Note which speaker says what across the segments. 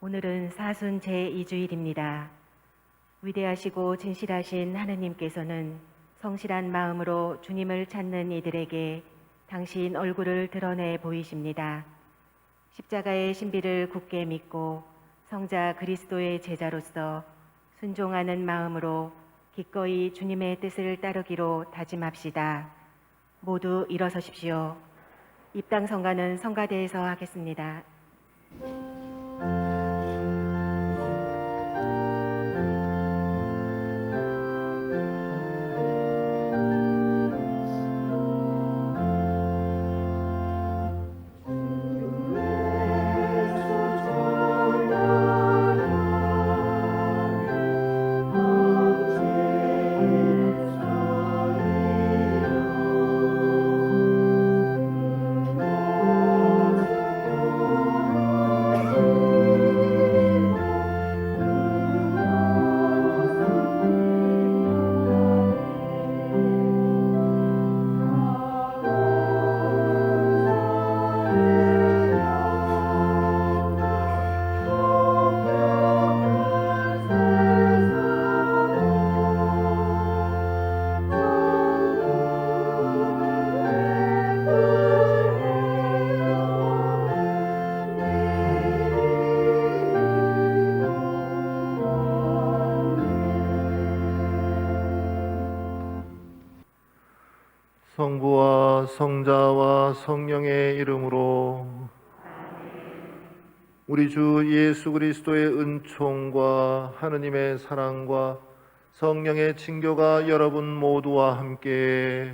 Speaker 1: 오늘은 사순 제2주일입니다. 위대하시고 진실하신 하느님께서는 성실한 마음으로 주님을 찾는 이들에게 당신 얼굴을 드러내 보이십니다. 십자가의 신비를 굳게 믿고 성자 그리스도의 제자로서 순종하는 마음으로 기꺼이 주님의 뜻을 따르기로 다짐합시다. 모두 일어서십시오. 입당 성가는 성가대에서 하겠습니다.
Speaker 2: 성부와 성자와 성령의 이름으로 우리 주 예수 그리스도의 은총과 하느님의 사랑과 성령의 친교가 여러분 모두와 함께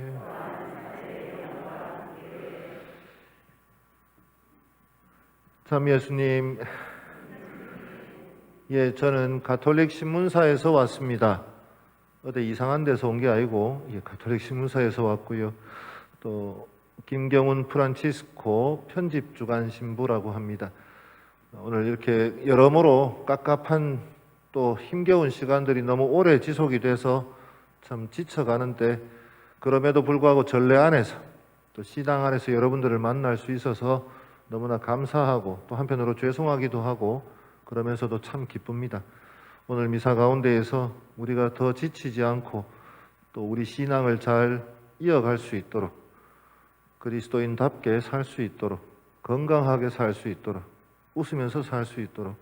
Speaker 2: 참 예수님, 저는 가톨릭 신문사에서 왔습니다. 어디 이상한 데서 온 게 아니고 가톨릭 신문사에서 왔고요. 또 김경훈 프란치스코 편집주간 신부라고 합니다. 오늘 이렇게 여러모로 깝깝한 또 힘겨운 시간들이 너무 오래 지속이 돼서 참 지쳐가는데, 그럼에도 불구하고 전례 안에서 또 시당 안에서 여러분들을 만날 수 있어서 너무나 감사하고 또 한편으로 죄송하기도 하고 그러면서도 참 기쁩니다. 오늘 미사 가운데에서 우리가 더 지치지 않고 또 우리 신앙을 잘 이어갈 수 있도록, 그리스도인답게 살 수 있도록, 건강하게 살 수 있도록, 웃으면서 살 수 있도록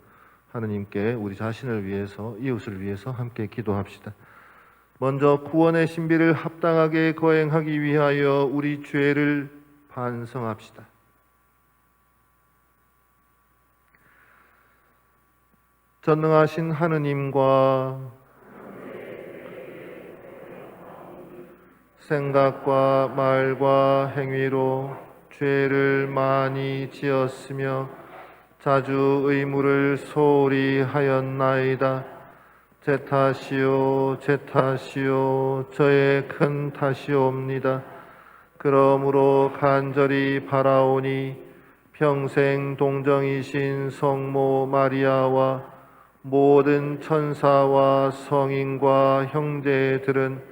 Speaker 2: 하느님께 우리 자신을 위해서, 이웃을 위해서 함께 기도합시다. 먼저 구원의 신비를 합당하게 거행하기 위하여 우리 죄를 반성합시다. 전능하신 하느님과 생각과 말과 행위로 죄를 많이 지었으며 자주 의무를 소홀히 하였나이다. 제 탓이요, 제 탓이요, 저의 큰 탓이옵니다. 그러므로 간절히 바라오니 평생 동정이신 성모 마리아와 모든 천사와 성인과 형제들은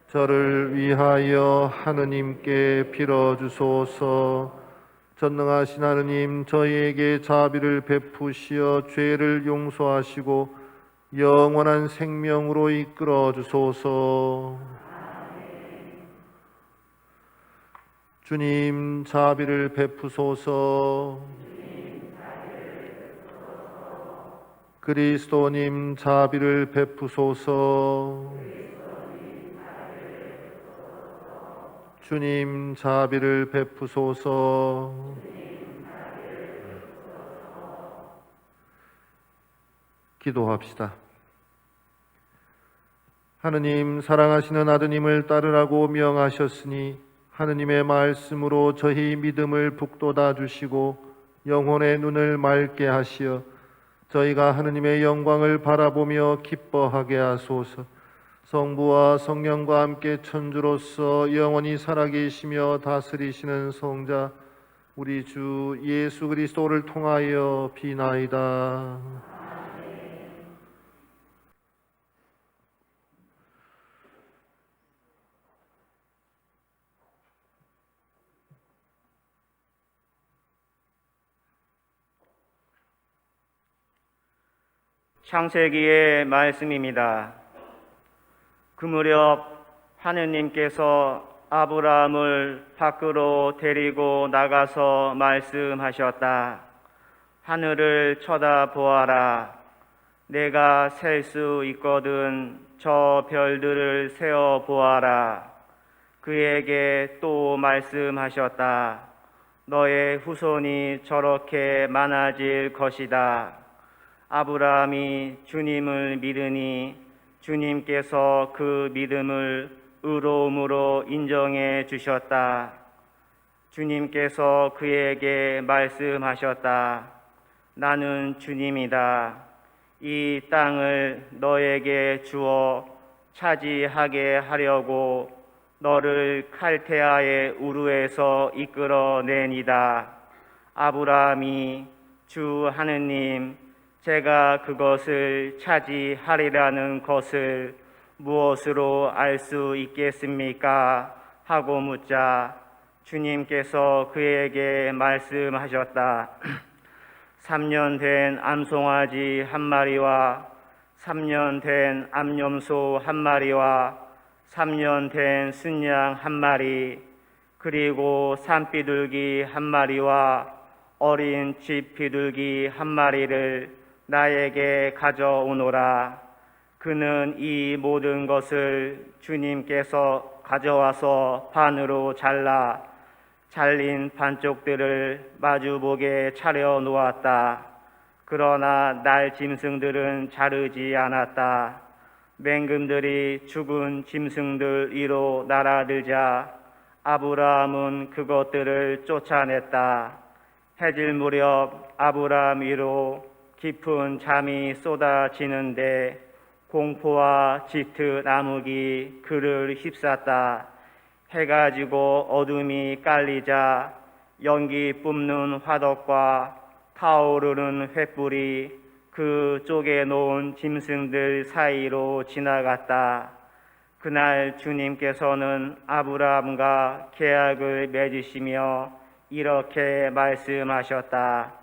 Speaker 2: 저를 위하여 하느님께 빌어주소서. 전능하신 하느님, 저희에게 자비를 베푸시어 죄를 용서하시고 영원한 생명으로 이끌어 주소서. 주님, 자비를 베푸소서. 그리스도님, 자비를 베푸소서. 주님, 자비를 베푸소서. 기도합시다. 하느님, 사랑하시는 아드님을 따르라고 명하셨으니 하느님의 말씀으로 저희 믿음을 북돋아 주시고 영혼의 눈을 맑게 하시어 저희가 하느님의 영광을 바라보며 기뻐하게 하소서. 성부와 성령과 함께 천주로서 영원히 살아계시며 다스리시는 성자 우리 주 예수 그리스도를 통하여 비나이다.
Speaker 3: 창세기의 말씀입니다. 그 무렵 하느님께서 아브라함을 밖으로 데리고 나가서 말씀하셨다. 하늘을 쳐다보아라. 내가 셀 수 있거든 저 별들을 세어 보아라. 그에게 또 말씀하셨다. 너의 후손이 저렇게 많아질 것이다. 아브라함이 주님을 믿으니 주님께서 그 믿음을 의로움으로 인정해 주셨다. 주님께서 그에게 말씀하셨다. 나는 주님이다. 이 땅을 너에게 주어 차지하게 하려고 너를 칼테아의 우르에서 이끌어내니다. 아브라함이 주 하느님, 제가 그것을 차지하리라는 것을 무엇으로 알 수 있겠습니까? 하고 묻자 주님께서 그에게 말씀하셨다. 3년 된 암송아지 한 마리와 3년 된 암염소 한 마리와 3년 된 순양 한 마리, 그리고 산비둘기 한 마리와 어린 집 비둘기 한 마리를 나에게 가져오노라. 그는 이 모든 것을 주님께서 가져와서 반으로 잘라 잘린 반쪽들을 마주보게 차려 놓았다. 그러나 날 짐승들은 자르지 않았다. 맹금들이 죽은 짐승들 위로 날아들자 아브라함은 그것들을 쫓아냈다. 해질 무렵 아브라함 위로 깊은 잠이 쏟아지는데 공포와 짙은 암흑이 그를 휩쌌다. 해가 지고 어둠이 깔리자 연기 뿜는 화덕과 타오르는 횃불이 그 쪽에 놓은 짐승들 사이로 지나갔다. 그날 주님께서는 아브라함과 계약을 맺으시며 이렇게 말씀하셨다.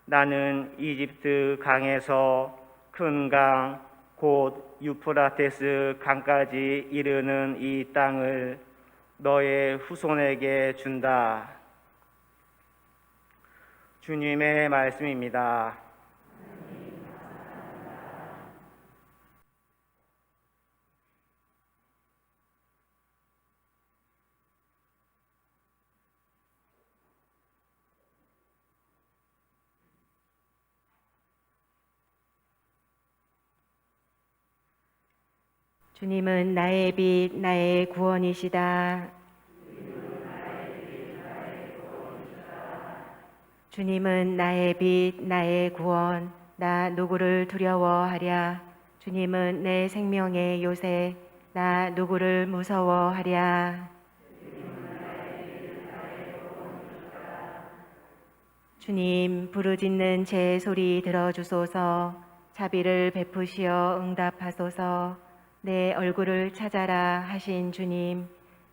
Speaker 3: 나는 이집트 강에서 큰 강, 곧 유프라테스 강까지 이르는 이 땅을 너의 후손에게 준다. 주님의 말씀입니다.
Speaker 1: 주님은 나의 빛, 나의 구원이시다. 주님은 나의 빛, 나의 구원, 나 누구를 두려워하랴. 주님은 내 생명의 요새, 나 누구를 무서워하랴. 주님, 부르짖는 제 소리 들어주소서. 자비를 베푸시어 응답하소서. 내 얼굴을 찾아라 하신 주님,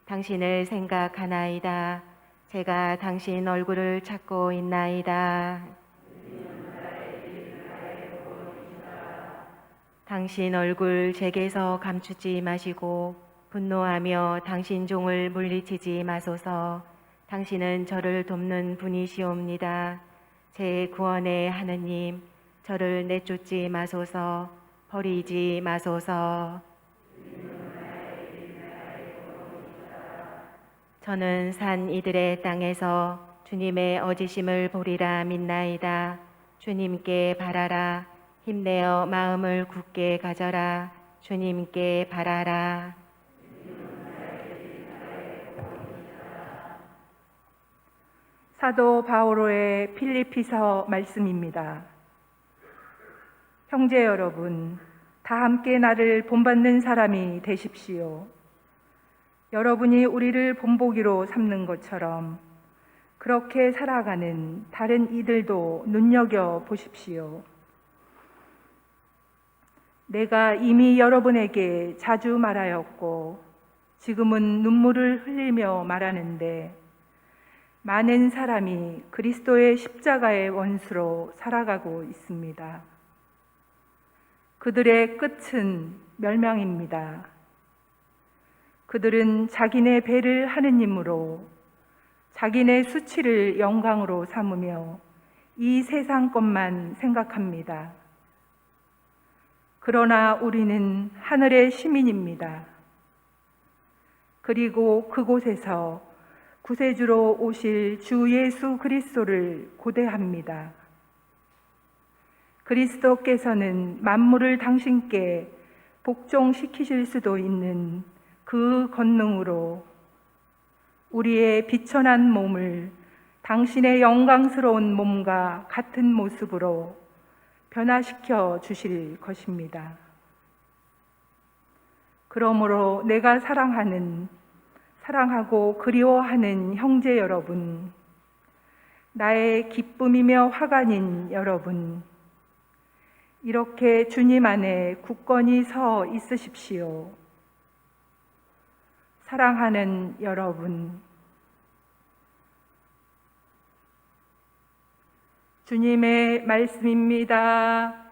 Speaker 1: 당신을 생각하나이다. 제가 당신 얼굴을 찾고 있나이다. 당신 얼굴 제게서 감추지 마시고 분노하며 당신 종을 물리치지 마소서. 당신은 저를 돕는 분이시옵니다. 제 구원의 하느님, 저를 내쫓지 마소서. 버리지 마소서. 저는 산 이들의 땅에서 주님의 어지심을 보리라 믿나이다. 주님께 바라라. 힘내어 마음을 굳게 가져라. 주님께 바라라.
Speaker 4: 사도 바오로의 필리피서 말씀입니다. 형제 여러분, 다 함께 나를 본받는 사람이 되십시오. 여러분이 우리를 본보기로 삼는 것처럼 그렇게 살아가는 다른 이들도 눈여겨 보십시오. 내가 이미 여러분에게 자주 말하였고 지금은 눈물을 흘리며 말하는데 많은 사람이 그리스도의 십자가의 원수로 살아가고 있습니다. 그들의 끝은 멸망입니다. 그들은 자기네 배를 하느님으로 자기네 수치를 영광으로 삼으며 이 세상 것만 생각합니다. 그러나 우리는 하늘의 시민입니다. 그리고 그곳에서 구세주로 오실 주 예수 그리스도를 고대합니다. 그리스도께서는 만물을 당신께 복종시키실 수도 있는 그 권능으로 우리의 비천한 몸을 당신의 영광스러운 몸과 같은 모습으로 변화시켜 주실 것입니다. 그러므로 내가 사랑하고 그리워하는 형제 여러분, 나의 기쁨이며 화관인 여러분, 이렇게 주님 안에 굳건히 서 있으십시오. 사랑하는 여러분, 주님의 말씀입니다.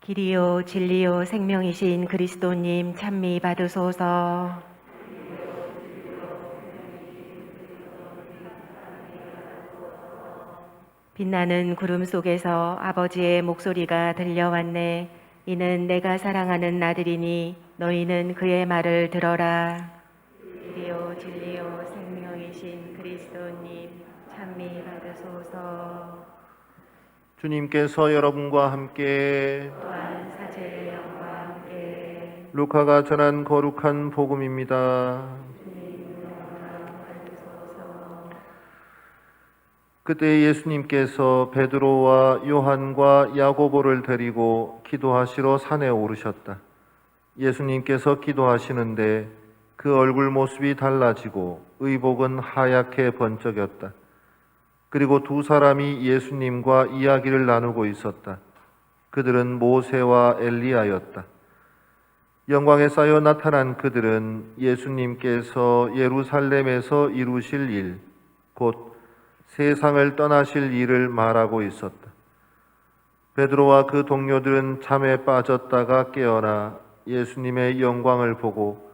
Speaker 1: 길이요 진리요 생명이신 그리스도님 찬미 받으소서. 빛나는 구름 속에서 아버지의 목소리가 들려왔네. 이는 내가 사랑하는 아들이니 너희는 그의 말을 들어라. 길이요 진리요 생명이신 그리스도님 찬미 받으소서.
Speaker 2: 주님께서 여러분과 함께
Speaker 1: 또한 사제의 영과 함께
Speaker 2: 루카가 전한 거룩한 복음입니다. 그때 예수님께서 베드로와 요한과 야고보를 데리고 기도하시러 산에 오르셨다. 예수님께서 기도하시는데 그 얼굴 모습이 달라지고 의복은 하얗게 번쩍였다. 그리고 두 사람이 예수님과 이야기를 나누고 있었다. 그들은 모세와 엘리야였다. 영광에 쌓여 나타난 그들은 예수님께서 예루살렘에서 이루실 일, 곧 세상을 떠나실 일을 말하고 있었다. 베드로와 그 동료들은 잠에 빠졌다가 깨어나 예수님의 영광을 보고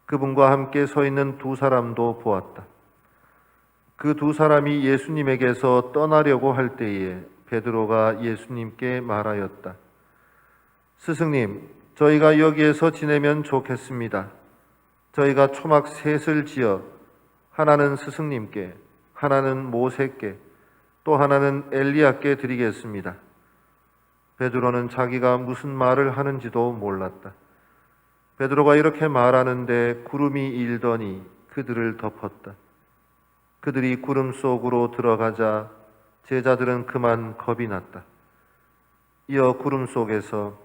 Speaker 2: 그분과 함께 서 있는 두 사람도 보았다. 그 두 사람이 예수님에게서 떠나려고 할 때에 베드로가 예수님께 말하였다. 스승님, 저희가 여기에서 지내면 좋겠습니다. 저희가 초막 셋을 지어 하나는 스승님께, 하나는 모세께, 또 하나는 엘리야께 드리겠습니다. 베드로는 자기가 무슨 말을 하는지도 몰랐다. 베드로가 이렇게 말하는데 구름이 일더니 그들을 덮었다. 그들이 구름 속으로 들어가자 제자들은 그만 겁이 났다. 이어 구름 속에서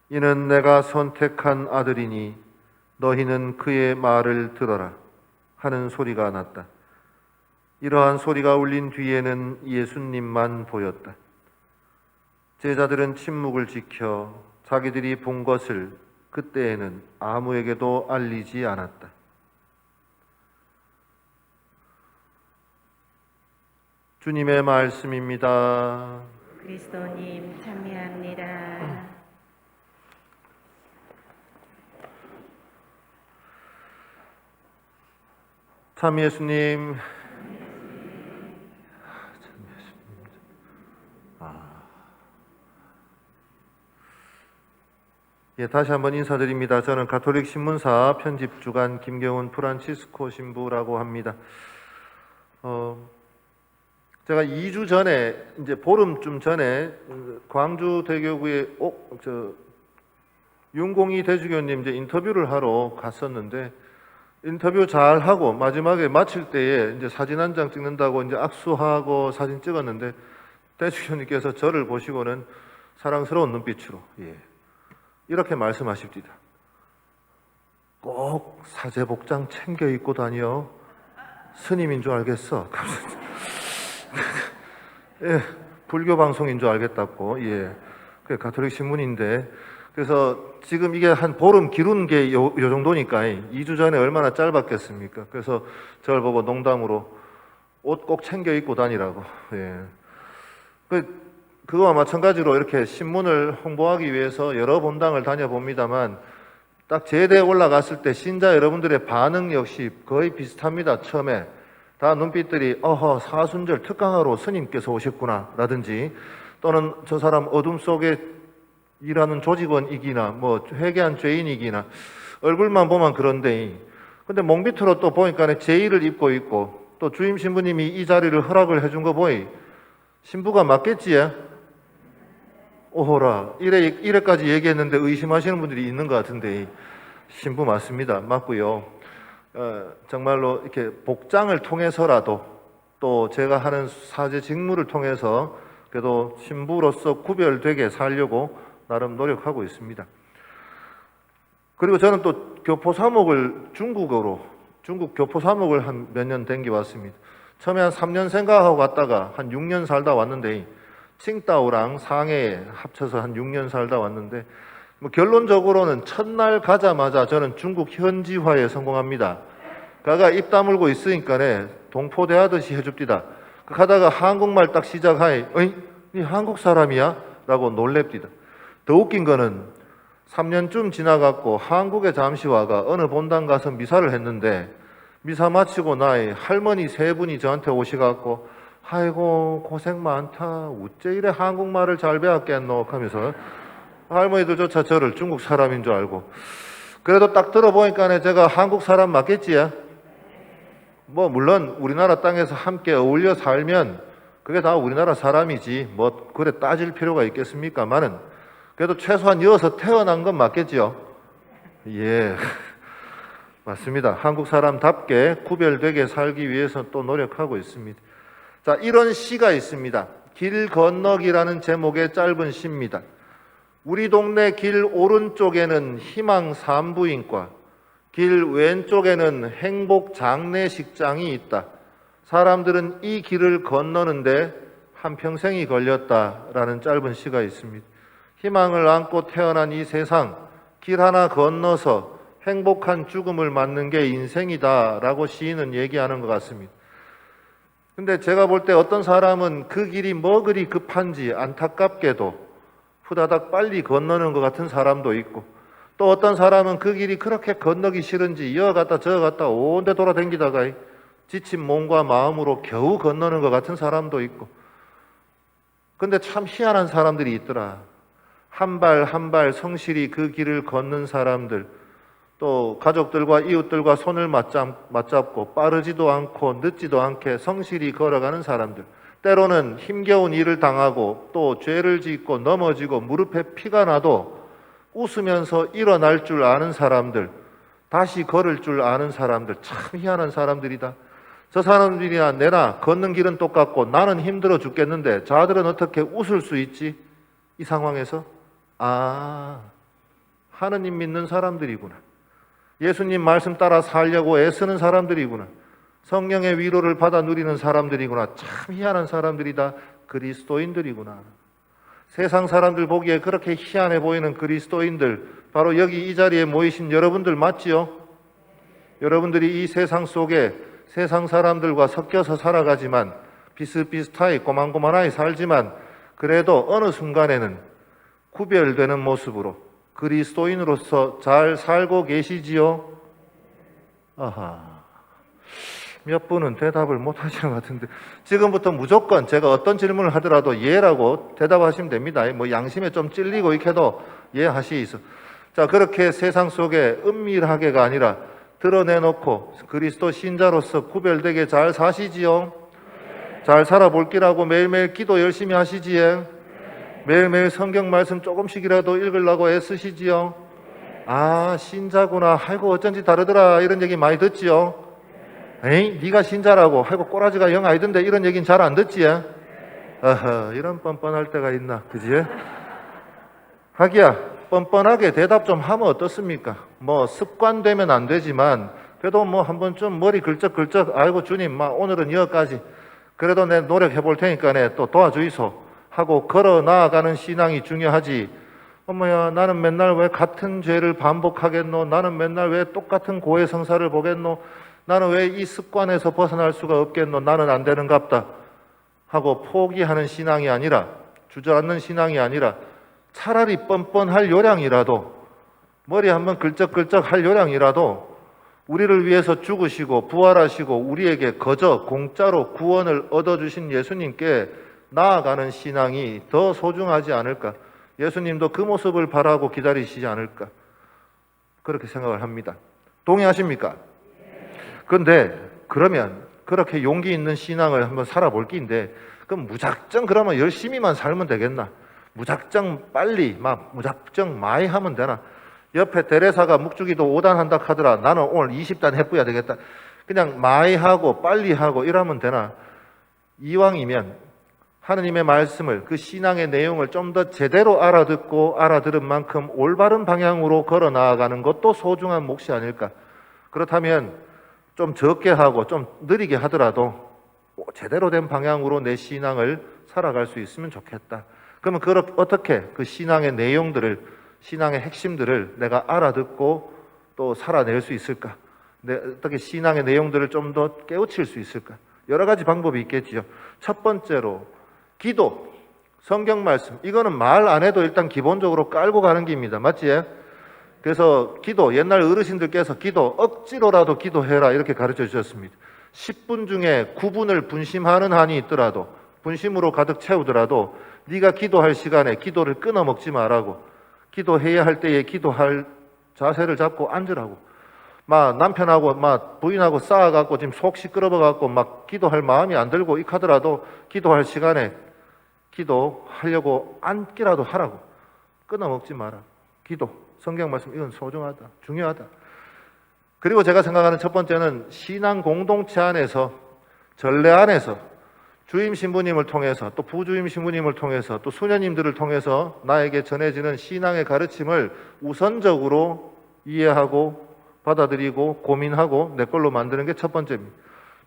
Speaker 2: 이는 내가 선택한 아들이니 너희는 그의 말을 들어라 하는 소리가 났다. 이러한 소리가 울린 뒤에는 예수님만 보였다. 제자들은 침묵을 지켜 자기들이 본 것을 그때에는 아무에게도 알리지 않았다. 주님의 말씀입니다.
Speaker 1: 그리스도님 찬미합니다.
Speaker 2: 참 예수님, 예, 다시 한번 인사드립니다. 저는 가톨릭 신문사 편집주간 김경훈 프란치스코 신부라고 합니다. 제가 2주 전에, 이제 보름쯤 전에 광주 대교구에 윤공희 대주교님 이제 인터뷰를 하러 갔었는데, 인터뷰 잘 하고 마지막에 마칠 때에 이제 사진 한 장 찍는다고 이제 악수하고 사진 찍었는데, 대주교님께서 저를 보시고는 사랑스러운 눈빛으로, 이렇게 말씀하십니다. 꼭 사제복장 챙겨 입고 다녀. 스님인 줄 알겠어. 예, 불교 방송인 줄 알겠다고. 예, 그 가톨릭 신문인데 그래서 지금 이게 한 보름 기른 게 요 정도니까 2주 전에 얼마나 짧았겠습니까? 그래서 저를 보고 농담으로 옷 꼭 챙겨 입고 다니라고. 예, 그거와 마찬가지로 이렇게 신문을 홍보하기 위해서 여러 본당을 다녀봅니다만 딱 제대에 올라갔을 때 신자 여러분들의 반응 역시 거의 비슷합니다. 처음에 다 눈빛들이 어허 사순절 특강하러 스님께서 오셨구나 라든지 또는 저 사람 어둠 속에 일하는 조직원이기나 뭐 회개한 죄인이기나 얼굴만 보면 그런데 근데 몽비트로 또 보니까 제의를 입고 있고 또 주임 신부님이 이 자리를 허락을 해준 거 보이 신부가 맞겠지? 오호라 이래까지 얘기했는데 의심하시는 분들이 있는 것 같은데 신부 맞습니다. 맞고요. 정말로 이렇게 복장을 통해서라도 또 제가 하는 사제 직무를 통해서 그래도 신부로서 구별되게 살려고 나름 노력하고 있습니다. 그리고 저는 또 교포 사목을 중국 교포 사목을 한 몇 년 댕겨왔습니다. 처음에 한 3년 생각하고 갔다가 한 6년 살다 왔는데 칭다오랑 상해에 합쳐서 한 6년 살다 왔는데 뭐 결론적으로는 첫날 가자마자 저는 중국 현지화에 성공합니다. 가가 입 다물고 있으니까 동포대하듯이 해줍디다. 가다가 한국말 딱 시작하니 어이? 니 한국 사람이야? 라고 놀랍디다. 더 웃긴 거는 3년쯤 지나갔고 한국에 잠시 와가 어느 본당 가서 미사를 했는데 미사 마치고 나이 할머니 3분이 저한테 오시갖고 아이고 고생 많다. 어째 이래 한국말을 잘 배웠겠노 하면서 할머니들조차 저를 중국 사람인 줄 알고 그래도 딱 들어보니까 제가 한국 사람 맞겠지? 뭐 물론 우리나라 땅에서 함께 어울려 살면 그게 다 우리나라 사람이지 뭐 그래 따질 필요가 있겠습니까마는 그래도 최소한 이어서 태어난 건 맞겠지요? 예, 맞습니다. 한국 사람답게 구별되게 살기 위해서 또 노력하고 있습니다. 자, 이런 시가 있습니다. 길 건너기라는 제목의 짧은 시입니다. 우리 동네 길 오른쪽에는 희망 산부인과, 길 왼쪽에는 행복 장례식장이 있다. 사람들은 이 길을 건너는데 한평생이 걸렸다라는 짧은 시가 있습니다. 희망을 안고 태어난 이 세상, 길 하나 건너서 행복한 죽음을 맞는 게 인생이다라고 시인은 얘기하는 것 같습니다. 근데 제가 볼 때 어떤 사람은 그 길이 뭐 그리 급한지 안타깝게도 후다닥 빨리 건너는 것 같은 사람도 있고 또 어떤 사람은 그 길이 그렇게 건너기 싫은지 이어 갔다 저어 갔다 온데 돌아다니다가 지친 몸과 마음으로 겨우 건너는 것 같은 사람도 있고 근데 참 희한한 사람들이 있더라. 한 발 한 발 성실히 그 길을 걷는 사람들 또 가족들과 이웃들과 손을 맞잡고 빠르지도 않고 늦지도 않게 성실히 걸어가는 사람들 때로는 힘겨운 일을 당하고 또 죄를 짓고 넘어지고 무릎에 피가 나도 웃으면서 일어날 줄 아는 사람들 다시 걸을 줄 아는 사람들 참 희한한 사람들이다. 저 사람들이나 내나 걷는 길은 똑같고 나는 힘들어 죽겠는데 저들은 어떻게 웃을 수 있지? 이 상황에서 아 하느님 믿는 사람들이구나. 예수님 말씀 따라 살려고 애쓰는 사람들이구나. 성령의 위로를 받아 누리는 사람들이구나. 참 희한한 사람들이다. 그리스도인들이구나. 세상 사람들 보기에 그렇게 희한해 보이는 그리스도인들 바로 여기 이 자리에 모이신 여러분들 맞지요? 여러분들이 이 세상 속에 세상 사람들과 섞여서 살아가지만 비슷비슷하게 고만고만하게 살지만 그래도 어느 순간에는 구별되는 모습으로 그리스도인으로서 잘 살고 계시지요? 아하, 몇 분은 대답을 못 하시는 것 같은데 지금부터 무조건 제가 어떤 질문을 하더라도 예라고 대답하시면 됩니다. 뭐 양심에 좀 찔리고 이렇게도 예 하시이소. 자, 그렇게 세상 속에 은밀하게가 아니라 드러내놓고 그리스도 신자로서 구별되게 잘 사시지요? 잘 살아볼기라고 매일매일 기도 열심히 하시지요? 매일매일 성경 말씀 조금씩이라도 읽으려고 애쓰시지요? 아, 신자구나. 아이고 어쩐지 다르더라. 이런 얘기 많이 듣지요? 에이, 네가 신자라고. 아이고 꼬라지가 영 아니던데 이런 얘기는 잘 안 듣지? 어허, 이런 뻔뻔할 때가 있나, 그지? 하기야, 뻔뻔하게 대답 좀 하면 어떻습니까? 뭐 습관되면 안 되지만 그래도 뭐 한번 좀 머리 긁적긁적 아이고 주님 막 오늘은 여기까지 그래도 내 노력해 볼 테니까 또 도와주이소 하고 걸어 나아가는 신앙이 중요하지. 어머야, 나는 맨날 왜 같은 죄를 반복하겠노? 나는 맨날 왜 똑같은 고해성사를 보겠노? 나는 왜 이 습관에서 벗어날 수가 없겠노? 나는 안 되는갑다 하고 포기하는 신앙이 아니라, 주저앉는 신앙이 아니라 차라리 뻔뻔할 요량이라도, 머리 한번 걸쩍걸쩍 할 요량이라도 우리를 위해서 죽으시고 부활하시고 우리에게 거저 공짜로 구원을 얻어주신 예수님께 나아가는 신앙이 더 소중하지 않을까? 예수님도 그 모습을 바라고 기다리시지 않을까? 그렇게 생각을 합니다. 동의하십니까? 그런데 그러면 그렇게 용기 있는 신앙을 한번 살아볼 낀데, 그럼 무작정 그러면 열심히만 살면 되겠나? 무작정 빨리 무작정 많이 하면 되나? 옆에 대레사가 묵주기도 5단 한다 하더라. 나는 오늘 20단 해뿌야 되겠다. 그냥 많이 하고 빨리 하고 이러면 되나? 이왕이면 하느님의 말씀을, 그 신앙의 내용을 좀 더 제대로 알아듣고 알아들은 만큼 올바른 방향으로 걸어 나아가는 것도 소중한 몫이 아닐까? 그렇다면 좀 적게 하고 좀 느리게 하더라도 제대로 된 방향으로 내 신앙을 살아갈 수 있으면 좋겠다. 그러면 어떻게 그 신앙의 내용들을, 신앙의 핵심들을 내가 알아듣고 또 살아낼 수 있을까? 어떻게 신앙의 내용들을 좀 더 깨우칠 수 있을까? 여러 가지 방법이 있겠지요. 첫 번째로 기도, 성경 말씀, 이거는 말 안 해도 일단 기본적으로 깔고 가는 g입니다. 맞지? 그래서 기도, 옛날 어르신들께서 기도, 억지로라도 기도해라 이렇게 가르쳐 주셨습니다. 10분 중에 9분을 분심하는 한이 있더라도, 분심으로 가득 채우더라도 네가 기도할 시간에 기도를 끊어 먹지 말라고, 기도해야 할 때에 기도할 자세를 잡고 앉으라고. 남편하고 부인하고 싸워갖고 지금 속 시끄러워갖고 기도할 마음이 안 들고 하더라도 기도할 시간에 기도하려고 앉기라도 하라고. 끊어 먹지 마라. 기도, 성경 말씀, 이건 소중하다, 중요하다. 그리고 제가 생각하는 첫 번째는 신앙 공동체 안에서, 전례 안에서 주임 신부님을 통해서, 또 부주임 신부님을 통해서, 또 수녀님들을 통해서 나에게 전해지는 신앙의 가르침을 우선적으로 이해하고 받아들이고 고민하고 내 걸로 만드는 게 첫 번째입니다.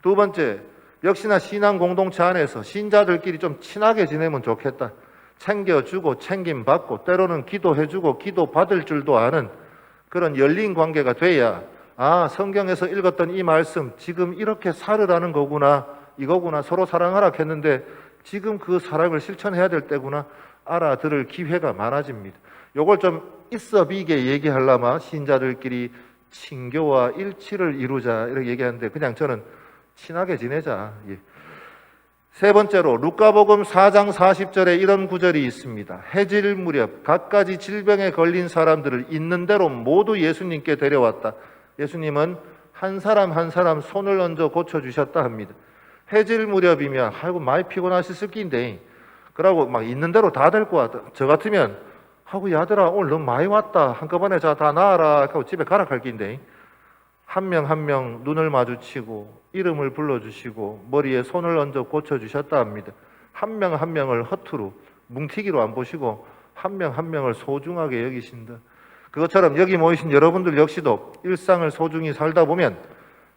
Speaker 2: 두 번째, 역시나 신앙 공동체 안에서 신자들끼리 좀 친하게 지내면 좋겠다. 챙겨주고 챙김받고 때로는 기도해주고 기도받을 줄도 아는 그런 열린 관계가 돼야, 성경에서 읽었던 이 말씀 지금 이렇게 살으라는 거구나, 이거구나, 서로 사랑하라 했는데 지금 그 사랑을 실천해야 될 때구나 알아들을 기회가 많아집니다. 요걸 좀 있어 비게 얘기하려면 신자들끼리 친교와 일치를 이루자 이렇게 얘기하는데, 그냥 저는 친하게 지내자. 세 번째로 루카복음 4장 40절에 이런 구절이 있습니다. 해질 무렵 갖가지 질병에 걸린 사람들을 있는 대로 모두 예수님께 데려왔다. 예수님은 한 사람 한 사람 손을 얹어 고쳐주셨다 합니다. 해질 무렵이면 아이고 많이 피곤하셨을 낀데, 그러고 있는 대로 다 데리고 왔다. 저 같으면 야들아 오늘 너무 많이 왔다, 한꺼번에 다 나와라 하고 집에 가라 할 낀데, 한 명 한 명 눈을 마주치고 이름을 불러주시고 머리에 손을 얹어 고쳐주셨다 합니다. 한 명 한 명을 허투루 뭉티기로 안 보시고 한 명 한 명을 소중하게 여기신다. 그것처럼 여기 모이신 여러분들 역시도 일상을 소중히 살다 보면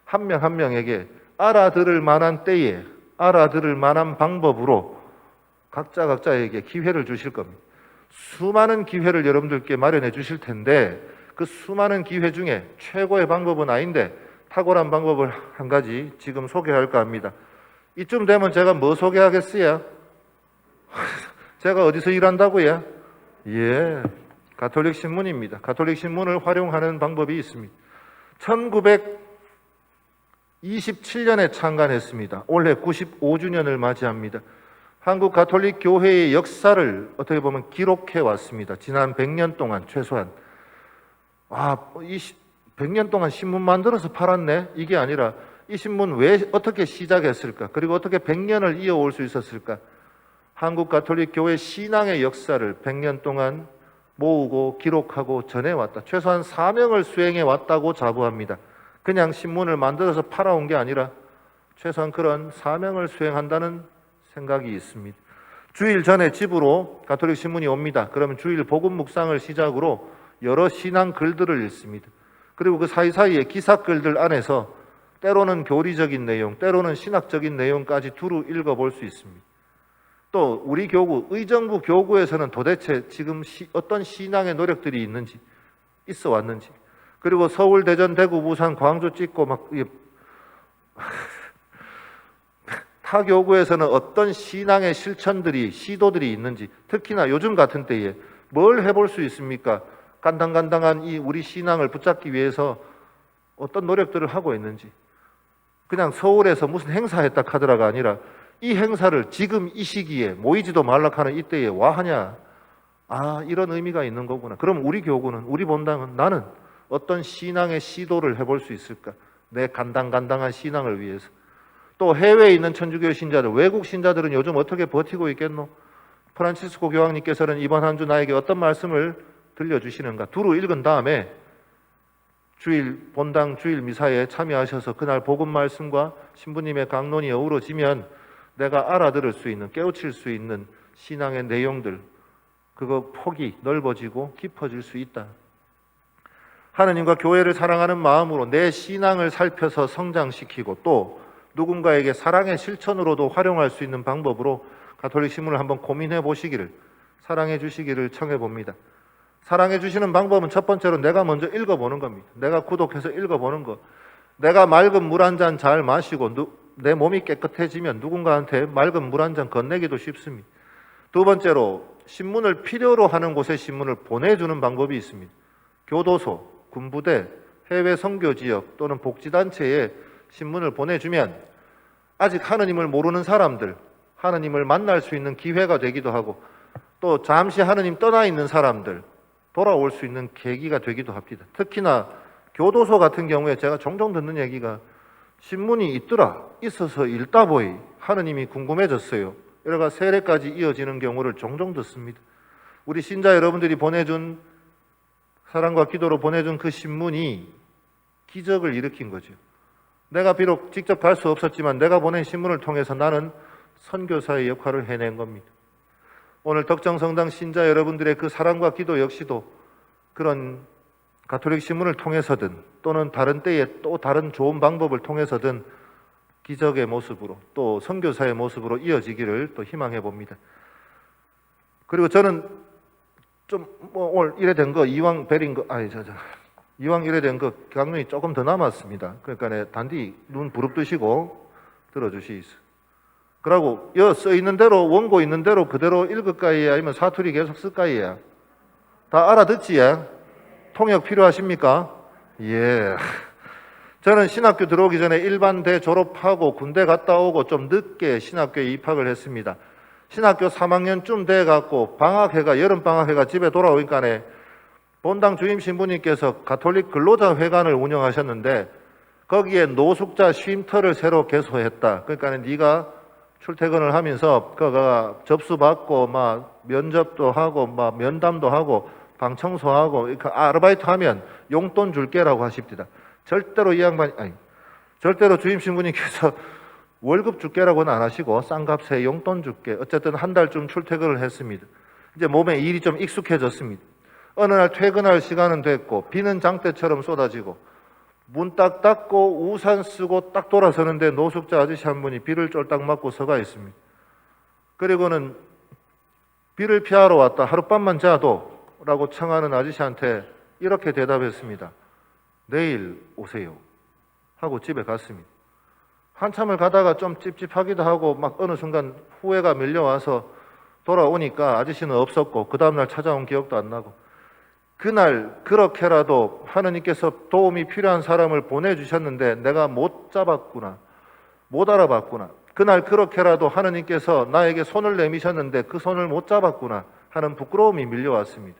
Speaker 2: 한 명 한 명에게 알아들을 만한 때에 알아들을 만한 방법으로 각자에게 기회를 주실 겁니다. 수많은 기회를 여러분들께 마련해 주실 텐데, 그 수많은 기회 중에 최고의 방법은 아닌데 탁월한 방법을 한 가지 지금 소개할까 합니다. 이쯤 되면 제가 뭐 소개하겠어요? 제가 어디서 일한다고요? 가톨릭 신문입니다. 가톨릭 신문을 활용하는 방법이 있습니다. 1927년에 창간했습니다. 올해 95주년을 맞이합니다. 한국 가톨릭 교회의 역사를 어떻게 보면 기록해 왔습니다. 지난 100년 동안 최소한. 100년 동안 신문 만들어서 팔았네? 이게 아니라 이 신문 왜 어떻게 시작했을까? 그리고 어떻게 100년을 이어올 수 있었을까? 한국 가톨릭 교회 신앙의 역사를 100년 동안 모으고 기록하고 전해왔다. 최소한 사명을 수행해 왔다고 자부합니다. 그냥 신문을 만들어서 팔아온 게 아니라 최소한 그런 사명을 수행한다는 생각이 있습니다. 주일 전에 집으로 가톨릭 신문이 옵니다. 그러면 주일 복음 묵상을 시작으로 여러 신앙 글들을 읽습니다. 그리고 그 사이사이에 기사 글들 안에서 때로는 교리적인 내용, 때로는 신학적인 내용까지 두루 읽어볼 수 있습니다. 또 우리 교구, 의정부 교구에서는 도대체 지금 어떤 신앙의 노력들이 있는지, 있어 왔는지, 그리고 서울, 대전, 대구, 부산, 광주 찍고 막 타 교구에서는 어떤 신앙의 실천들이, 시도들이 있는지, 특히나 요즘 같은 때에 뭘 해볼 수 있습니까? 간당간당한 이 우리 신앙을 붙잡기 위해서 어떤 노력들을 하고 있는지, 그냥 서울에서 무슨 행사했다 카더라가 아니라 이 행사를 지금 이 시기에 모이지도 말라 하는 이때에 와 하냐? 아, 이런 의미가 있는 거구나. 그럼 우리 교구는, 우리 본당은 나는 어떤 신앙의 시도를 해볼 수 있을까? 내 간당간당한 신앙을 위해서. 또 해외에 있는 천주교 신자들, 외국 신자들은 요즘 어떻게 버티고 있겠노? 프란치스코 교황님께서는 이번 한 주 나에게 어떤 말씀을 들려주시는가? 두루 읽은 다음에 본당 주일 미사에 참여하셔서 그날 복음 말씀과 신부님의 강론이 어우러지면 내가 알아들을 수 있는, 깨우칠 수 있는 신앙의 내용들, 그거 폭이 넓어지고 깊어질 수 있다. 하느님과 교회를 사랑하는 마음으로 내 신앙을 살펴서 성장시키고 또 누군가에게 사랑의 실천으로도 활용할 수 있는 방법으로 가톨릭 신문을 한번 고민해 보시기를, 사랑해 주시기를 청해 봅니다. 사랑해 주시는 방법은 첫 번째로 내가 먼저 읽어보는 겁니다. 내가 구독해서 읽어보는 것. 내가 맑은 물 한 잔 잘 마시고 내 몸이 깨끗해지면 누군가한테 맑은 물 한 잔 건네기도 쉽습니다. 두 번째로 신문을 필요로 하는 곳에 신문을 보내주는 방법이 있습니다. 교도소, 군부대, 해외 선교 지역 또는 복지단체에 신문을 보내주면 아직 하느님을 모르는 사람들, 하느님을 만날 수 있는 기회가 되기도 하고 또 잠시 하느님 떠나 있는 사람들 돌아올 수 있는 계기가 되기도 합니다. 특히나 교도소 같은 경우에 제가 종종 듣는 얘기가 신문이 있어서 읽다 보이 하느님이 궁금해졌어요. 이래가 세례까지 이어지는 경우를 종종 듣습니다. 우리 신자 여러분들이 보내준, 사랑과 기도로 보내준 그 신문이 기적을 일으킨 거죠. 내가 비록 직접 갈 수 없었지만 내가 보낸 신문을 통해서 나는 선교사의 역할을 해낸 겁니다. 오늘 덕정성당 신자 여러분들의 그 사랑과 기도 역시도 그런 가톨릭 신문을 통해서든 또는 다른 때에 또 다른 좋은 방법을 통해서든 기적의 모습으로 또 선교사의 모습으로 이어지기를 또 희망해 봅니다. 그리고 저는 좀 오늘 이래 된 거 이왕 베린 거 이왕 이래 된 거 강론이 조금 더 남았습니다. 그러니까 단디 눈 부릅뜨시고 들어주시이소. 그러고 여 써 있는 대로 원고 있는 대로 그대로 읽을까요? 아니면 사투리 계속 쓸까요? 다 알아듣지? 통역 필요하십니까? 예. 저는 신학교 들어오기 전에 일반대 졸업하고 군대 갔다 오고 좀 늦게 신학교에 입학을 했습니다. 신학교 3학년쯤 돼갖고 방학회가, 여름방학회가 집에 돌아오니까네 본당 주임 신부님께서 가톨릭 근로자회관을 운영하셨는데 거기에 노숙자 쉼터를 새로 개소했다. 그러니까 네가 출퇴근을 하면서 그가 접수받고 막 면접도 하고 막 면담도 하고 방 청소하고 아르바이트 하면 용돈 줄게라고 하십니다. 절대로 이 양반이 절대로 주임 신부님께서 월급 줄게라고는 안 하시고 싼값에 용돈 줄게. 어쨌든 한 달쯤 출퇴근을 했습니다. 이제 몸에 일이 좀 익숙해졌습니다. 어느 날 퇴근할 시간은 됐고 비는 장대처럼 쏟아지고 문 딱 닫고 우산 쓰고 딱 돌아서는데 노숙자 아저씨 한 분이 비를 쫄딱 맞고 서가 있습니다. 그리고는 비를 피하러 왔다. 하룻밤만 자도 라고 청하는 아저씨한테 이렇게 대답했습니다. 내일 오세요 하고 집에 갔습니다. 한참을 가다가 좀 찝찝하기도 하고 막 어느 순간 후회가 밀려와서 돌아오니까 아저씨는 없었고 그 다음날 찾아온 기억도 안 나고 그날 그렇게라도 하느님께서 도움이 필요한 사람을 보내주셨는데 내가 못 잡았구나, 못 알아봤구나. 그날 그렇게라도 하느님께서 나에게 손을 내미셨는데 그 손을 못 잡았구나 하는 부끄러움이 밀려왔습니다.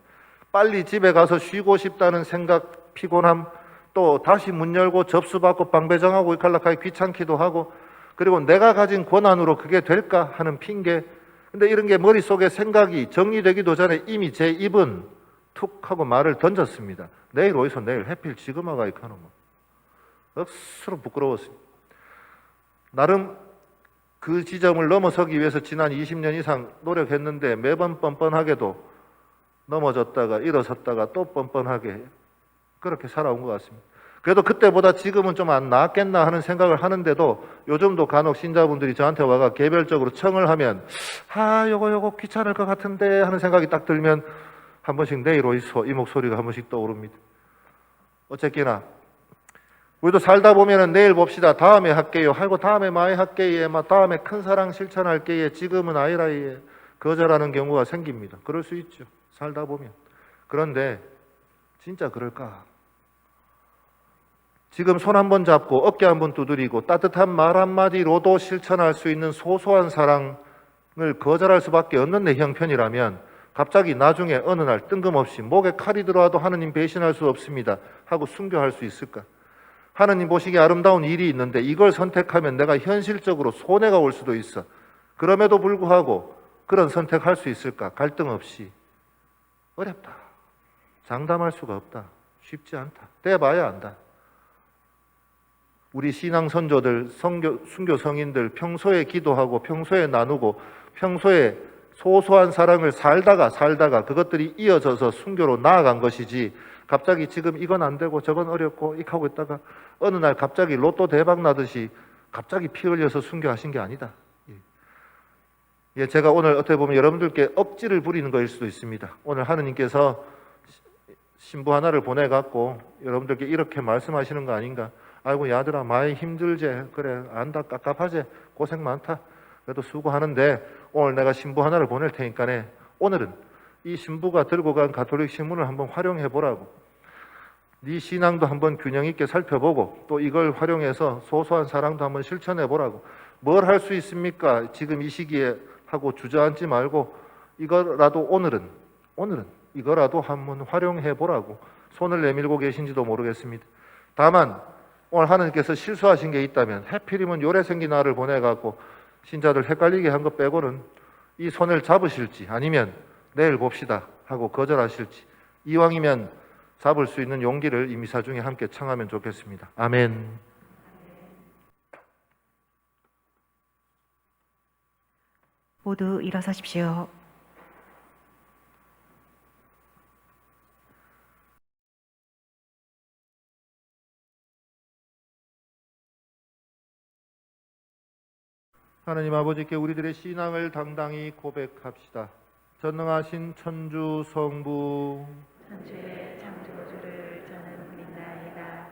Speaker 2: 빨리 집에 가서 쉬고 싶다는 생각, 피곤함, 또 다시 문 열고 접수받고 방 배정하고 이칼락하기 귀찮기도 하고 그리고 내가 가진 권한으로 그게 될까 하는 핑계. 근데 이런 게 머릿속에 생각이 정리되기도 전에 이미 제 입은 툭 하고 말을 던졌습니다. 내일 어디서 내일 해필 지금 와가 이카노 뭐. 억수로 부끄러웠습니다. 나름 그 지점을 넘어서기 위해서 지난 20년 이상 노력했는데 매번 뻔뻔하게도 넘어졌다가 일어섰다가 또 뻔뻔하게 그렇게 살아온 것 같습니다. 그래도 그때보다 지금은 좀 안 나았겠나 하는 생각을 하는데도 요즘도 간혹 신자분들이 저한테 와가 개별적으로 청을 하면 요거 귀찮을 것 같은데 하는 생각이 딱 들면 한 번씩 내일 오이소 이 목소리가 한 번씩 떠오릅니다. 어쨌거나 우리도 살다 보면은 내일 봅시다, 다음에 할게요 하고 다음에 많이 할게요, 다음에 큰 사랑 실천할게요, 지금은 아니라예 거절하는 경우가 생깁니다. 그럴 수 있죠, 살다 보면. 그런데 진짜 그럴까? 지금 손 한 번 잡고 어깨 한 번 두드리고 따뜻한 말 한마디로도 실천할 수 있는 소소한 사랑을 거절할 수밖에 없는 내 형편이라면 갑자기 나중에 어느 날 뜬금없이 목에 칼이 들어와도 하느님 배신할 수 없습니다 하고 순교할 수 있을까? 하느님 보시기에 아름다운 일이 있는데 이걸 선택하면 내가 현실적으로 손해가 올 수도 있어. 그럼에도 불구하고 그런 선택할 수 있을까? 갈등 없이. 어렵다. 장담할 수가 없다. 쉽지 않다. 돼봐야 안다. 우리 신앙 선조들, 순교 성인들 평소에 기도하고 평소에 나누고 평소에 소소한 사랑을 살다가 그것들이 이어져서 순교로 나아간 것이지, 갑자기 지금 이건 안 되고 저건 어렵고 이렇게 하고 있다가 어느 날 갑자기 로또 대박 나듯이 갑자기 피 흘려서 순교하신 게 아니다. 예, 제가 오늘 어떻게 보면 여러분들께 억지를 부리는 거일 수도 있습니다. 오늘 하느님께서 신부 하나를 보내갖고 여러분들께 이렇게 말씀하시는 거 아닌가? 아이고 야들아 많이 힘들제, 그래 안다, 깝깝하제, 고생 많다, 그래도 수고하는데 오늘 내가 신부 하나를 보낼 테니까네 오늘은 이 신부가 들고 간 가톨릭 신문을 한번 활용해 보라고, 네 신앙도 한번 균형 있게 살펴보고 또 이걸 활용해서 소소한 사랑도 한번 실천해 보라고. 뭘 할 수 있습니까? 지금 이 시기에 하고 주저앉지 말고 이거라도 오늘은 이거라도 한번 활용해 보라고 손을 내밀고 계신지도 모르겠습니다. 다만 오늘 하느님께서 실수하신 게 있다면 해필이면 요래 생긴 나를 보내갖고 신자들 헷갈리게 한 것 빼고는 이 손을 잡으실지 아니면 내일 봅시다 하고 거절하실지, 이왕이면 잡을 수 있는 용기를 이 미사 중에 함께 청하면 좋겠습니다. 아멘.
Speaker 1: 모두 일어서십시오.
Speaker 2: 하나님 아버지께 우리들의 신앙을 당당히 고백합시다. 전능하신 천주 성부,
Speaker 1: 천주의 창조주를 저는 믿나이다.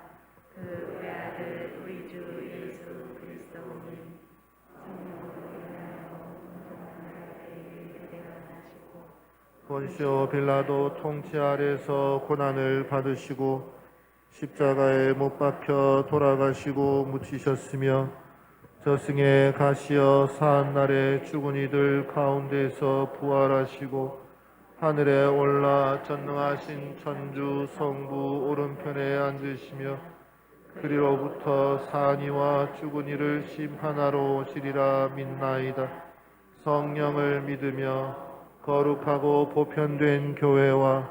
Speaker 1: 그 외아들 우리 주 예수 그리스도님 성령으로 인하여 운동하는 그대가 나시고
Speaker 2: 본시오 빌라도 통치 아래서 고난을 받으시고 십자가에 못 박혀 돌아가시고 묻히셨으며 저승에 가시어 사한날에 죽은 이들 가운데서 부활하시고 하늘에 올라 전능하신 천주 성부 오른편에 앉으시며 그리로부터 사니와 죽은 이를 심판하러 오시리라 믿나이다. 성령을 믿으며 거룩하고 보편된 교회와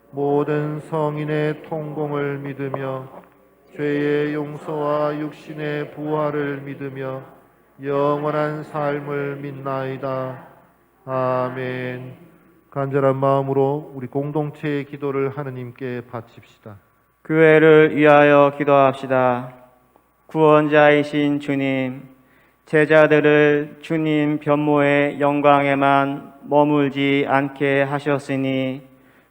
Speaker 2: 모든 성인의 통공을 믿으며 죄의 용서와 육신의 부활을 믿으며 영원한 삶을 믿나이다. 아멘. 간절한 마음으로 우리 공동체의 기도를 하느님께 바칩시다.
Speaker 3: 교회를 위하여 기도합시다. 구원자이신 주님, 제자들을 주님 변모의 영광에만 머물지 않게 하셨으니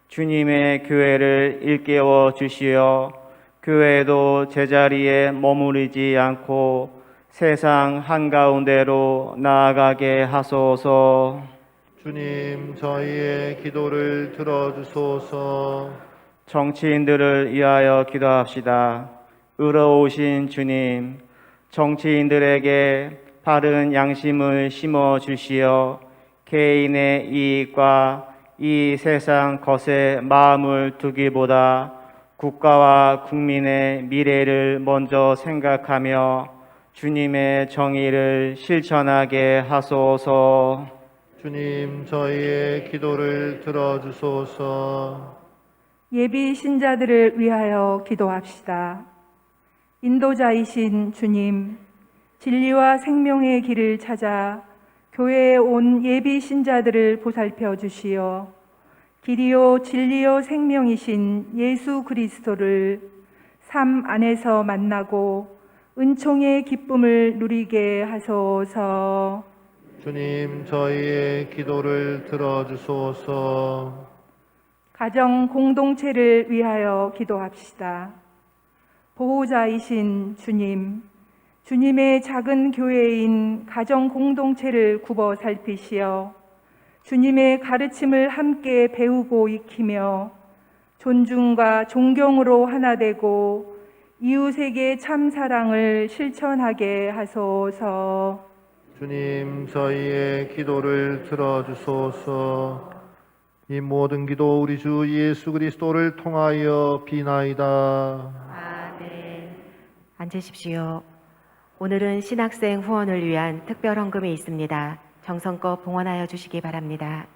Speaker 3: 주님의 교회를 일깨워 주시어 교회도 제자리에 머무르지 않고 세상 한가운데로 나아가게 하소서.
Speaker 2: 주님, 저희의 기도를 들어주소서.
Speaker 3: 정치인들을 위하여 기도합시다. 의로우신 주님, 정치인들에게 바른 양심을 심어 주시어 개인의 이익과 이 세상 것에 마음을 두기보다 국가와 국민의 미래를 먼저 생각하며 주님의 정의를 실천하게 하소서.
Speaker 2: 주님, 저희의 기도를 들어주소서.
Speaker 4: 예비 신자들을 위하여 기도합시다. 인도자이신 주님, 진리와 생명의 길을 찾아 교회에 온 예비 신자들을 보살펴 주시어 길이요 진리요 생명이신 예수 그리스도를 삶 안에서 만나고 은총의 기쁨을 누리게 하소서.
Speaker 2: 주님, 저희의 기도를 들어주소서.
Speaker 4: 가정 공동체를 위하여 기도합시다. 보호자이신 주님, 주님의 작은 교회인 가정 공동체를 굽어 살피시어 주님의 가르침을 함께 배우고 익히며 존중과 존경으로 하나 되고 이웃에게 참 사랑을 실천하게 하소서.
Speaker 2: 주님, 저희의 기도를 들어주소서. 이 모든 기도 우리 주 예수 그리스도를 통하여 비나이다.
Speaker 1: 아멘. 앉으십시오. 오늘은 신학생 후원을 위한 특별 헌금이 있습니다. 정성껏 봉헌하여 주시기 바랍니다.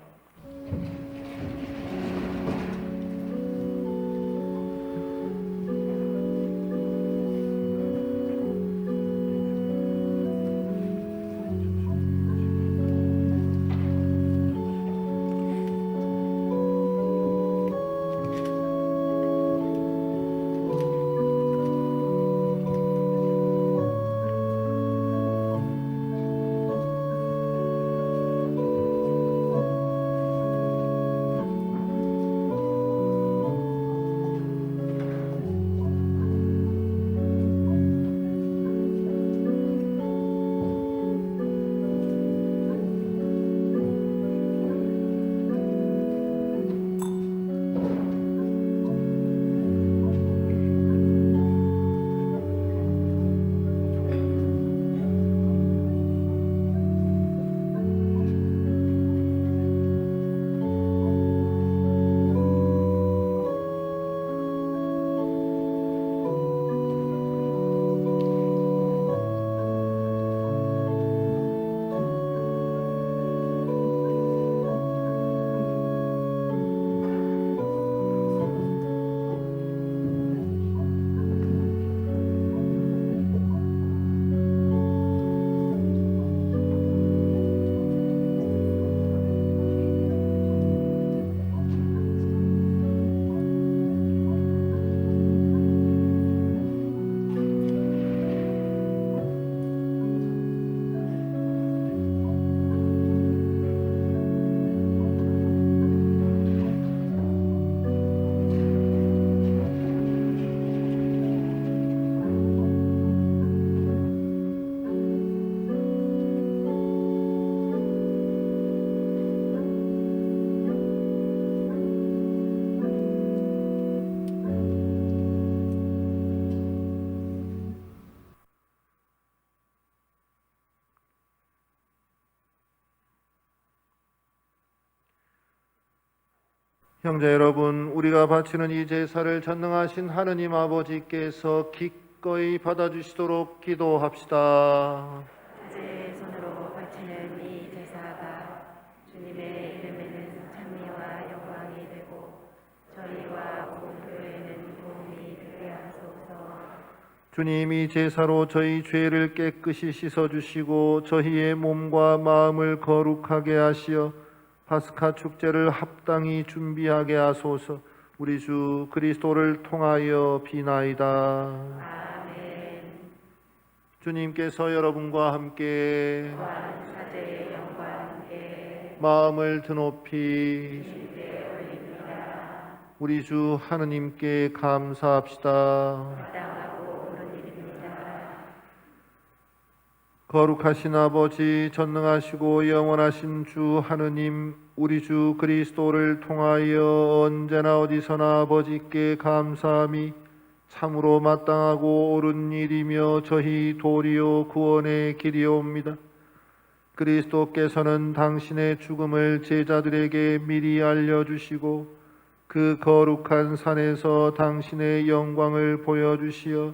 Speaker 2: 형제 여러분, 우리가 바치는 이 제사를 전능하신 하느님 아버지께서 기꺼이 받아주시도록 기도합시다.
Speaker 1: 제 손으로 바치는 이 제사가 주님의 이름에는 찬미와 영광이 되고 저희와 온 교회는 도움이 되게 하소서.
Speaker 2: 주님, 이 제사로 저희 죄를 깨끗이 씻어주시고 저희의 몸과 마음을 거룩하게 하시어 파스카 축제를 합당히 준비하게 하소서. 우리 주 그리스도를 통하여 비나이다.
Speaker 1: 아멘.
Speaker 2: 주님께서 여러분과 함께
Speaker 1: 또한 사제의 영과 함께
Speaker 2: 마음을 드높이
Speaker 1: 주님께 올립니다.
Speaker 2: 우리 주 하느님께 감사합시다.
Speaker 1: 마땅하고 옳은 일입니다.
Speaker 2: 거룩하신 아버지, 전능하시고 영원하신 주 하느님, 우리 주 그리스도를 통하여 언제나 어디서나 아버지께 감사함이 참으로 마땅하고 옳은 일이며 저희 도리요 구원의 길이옵니다. 그리스도께서는 당신의 죽음을 제자들에게 미리 알려주시고 그 거룩한 산에서 당신의 영광을 보여주시어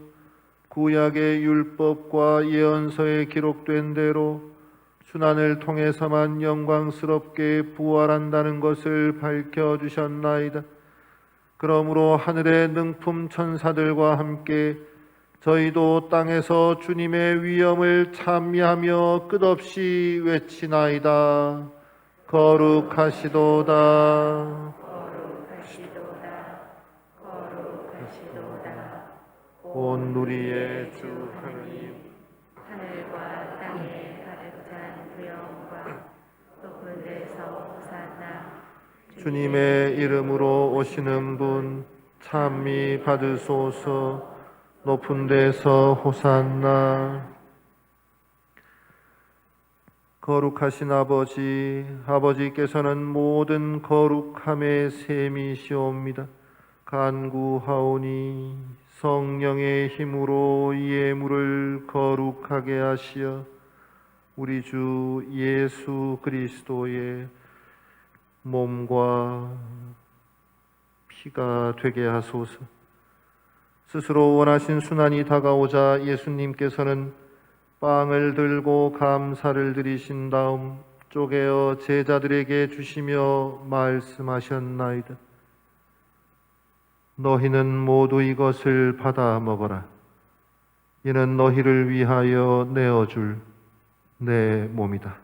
Speaker 2: 구약의 율법과 예언서에 기록된 대로 순환을 통해서만 영광스럽게 부활한다는 것을 밝혀주셨나이다. 그러므로 하늘의 능품 천사들과 함께 저희도 땅에서 주님의 위엄을 찬미하며 끝없이 외치나이다. 거룩하시도다.
Speaker 1: 거룩하시도다. 거룩하시도다.
Speaker 2: 온 누리의 주 하느님,
Speaker 1: 하늘과 땅에 가득 찬 그 영광 높은 데서 호산나.
Speaker 2: 주님의 이름으로 오시는 분 찬미 받으소서. 높은 데서 호산나. 거룩하신 아버지, 아버지께서는 모든 거룩함의 셈이시옵니다. 간구하오니 성령의 힘으로 이 예물을 거룩하게 하시어 우리 주 예수 그리스도의 몸과 피가 되게 하소서. 스스로 원하신 순환이 다가오자 예수님께서는 빵을 들고 감사를 드리신 다음 쪼개어 제자들에게 주시며 말씀하셨나이다. 너희는 모두 이것을 받아 먹어라. 이는 너희를 위하여 내어줄 내 몸이다.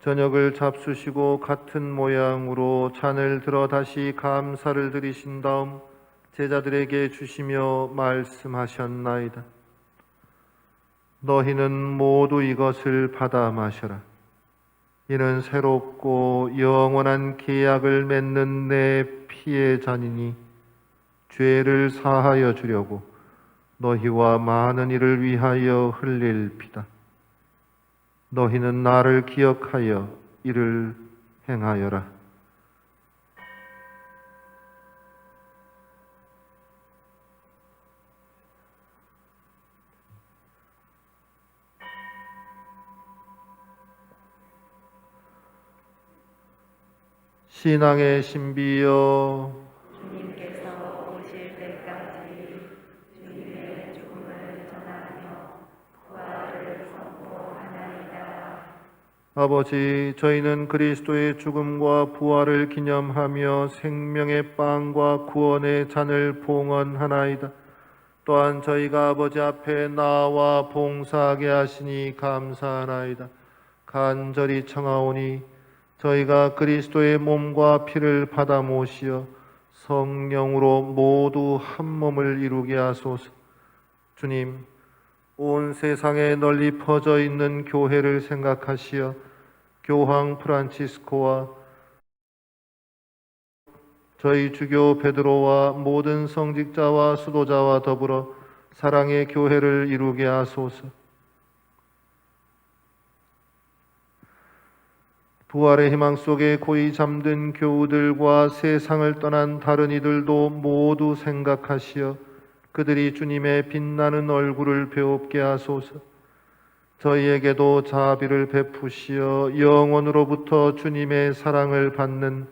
Speaker 2: 저녁을 잡수시고 같은 모양으로 잔을 들어 다시 감사를 드리신 다음 제자들에게 주시며 말씀하셨나이다. 너희는 모두 이것을 받아 마셔라. 이는 새롭고 영원한 계약을 맺는 내 피의 잔이니 죄를 사하여 주려고 너희와 많은 이를 위하여 흘릴 피다. 너희는 나를 기억하여 이를 행하여라. 신앙의 신비여,
Speaker 1: 주님께서 오실 때까지 주님의 죽음을 전하며 부활을 선포하나이다.
Speaker 2: 아버지, 저희는 그리스도의 죽음과 부활을 기념하며 생명의 빵과 구원의 잔을 봉헌하나이다. 또한 저희가 아버지 앞에 나와 봉사하게 하시니 감사하나이다. 간절히 청하오니 저희가 그리스도의 몸과 피를 받아 모시어 성령으로 모두 한 몸을 이루게 하소서. 주님, 온 세상에 널리 퍼져 있는 교회를 생각하시어 교황 프란치스코와 저희 주교 베드로와 모든 성직자와 수도자와 더불어 사랑의 교회를 이루게 하소서. 부활의 희망 속에 고이 잠든 교우들과 세상을 떠난 다른 이들도 모두 생각하시어 그들이 주님의 빛나는 얼굴을 배웁게 하소서. 저희에게도 자비를 베푸시어 영원으로부터 주님의 사랑을 받는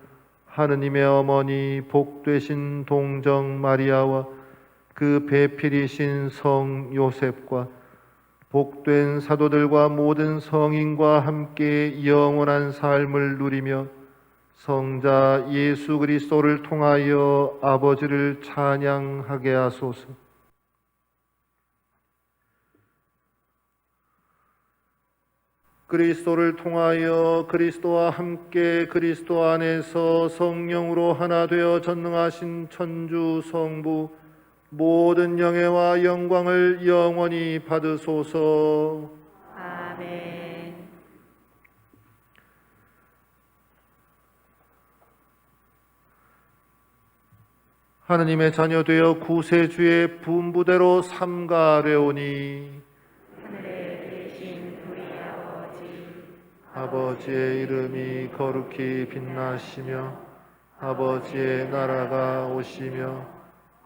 Speaker 2: 하느님의 어머니 복되신 동정 마리아와 그 배필이신 성 요셉과 복된 사도들과 모든 성인과 함께 영원한 삶을 누리며 성자 예수 그리스도를 통하여 아버지를 찬양하게 하소서. 그리스도를 통하여 그리스도와 함께 그리스도 안에서 성령으로 하나 되어 전능하신 천주 성부 모든 영예와 영광을 영원히 받으소서.
Speaker 1: 아멘.
Speaker 2: 하느님의 자녀 되어 구세주의 분부대로 삼가되오니
Speaker 1: 하늘에 계신 우리 아버지,
Speaker 2: 아버지의 이름이 거룩히 빛나시며 아버지의 나라가 오시며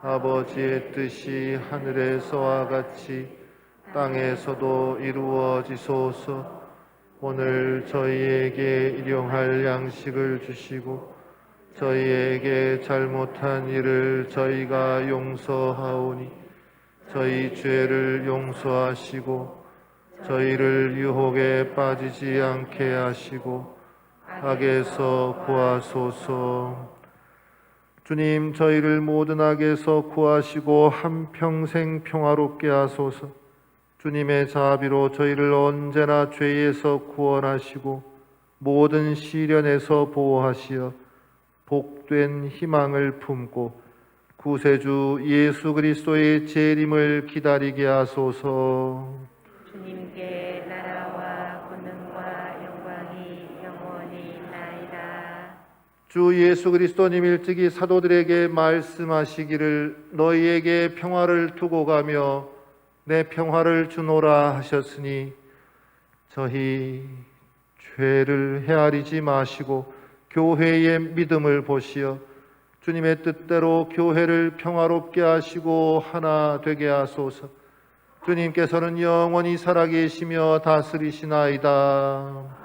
Speaker 2: 아버지의 뜻이 하늘에서와 같이 땅에서도 이루어지소서. 오늘 저희에게 일용할 양식을 주시고 저희에게 잘못한 일을 저희가 용서하오니 저희 죄를 용서하시고 저희를 유혹에 빠지지 않게 하시고 악에서 구하소서. 주님, 저희를 모든 악에서 구하시고 한평생 평화롭게 하소서. 주님의 자비로 저희를 언제나 죄에서 구원하시고 모든 시련에서 보호하시어 복된 희망을 품고 구세주 예수 그리스도의 재림을 기다리게 하소서.
Speaker 1: 주님께 나라와 권능과 영광이 영원히 있나이다.
Speaker 2: 주 예수 그리스도님 일찍이 사도들에게 말씀하시기를 너희에게 평화를 두고 가며 내 평화를 주노라 하셨으니 저희 죄를 헤아리지 마시고 교회의 믿음을 보시어 주님의 뜻대로 교회를 평화롭게 하시고 하나 되게 하소서. 주님께서는 영원히 살아계시며 다스리시나이다.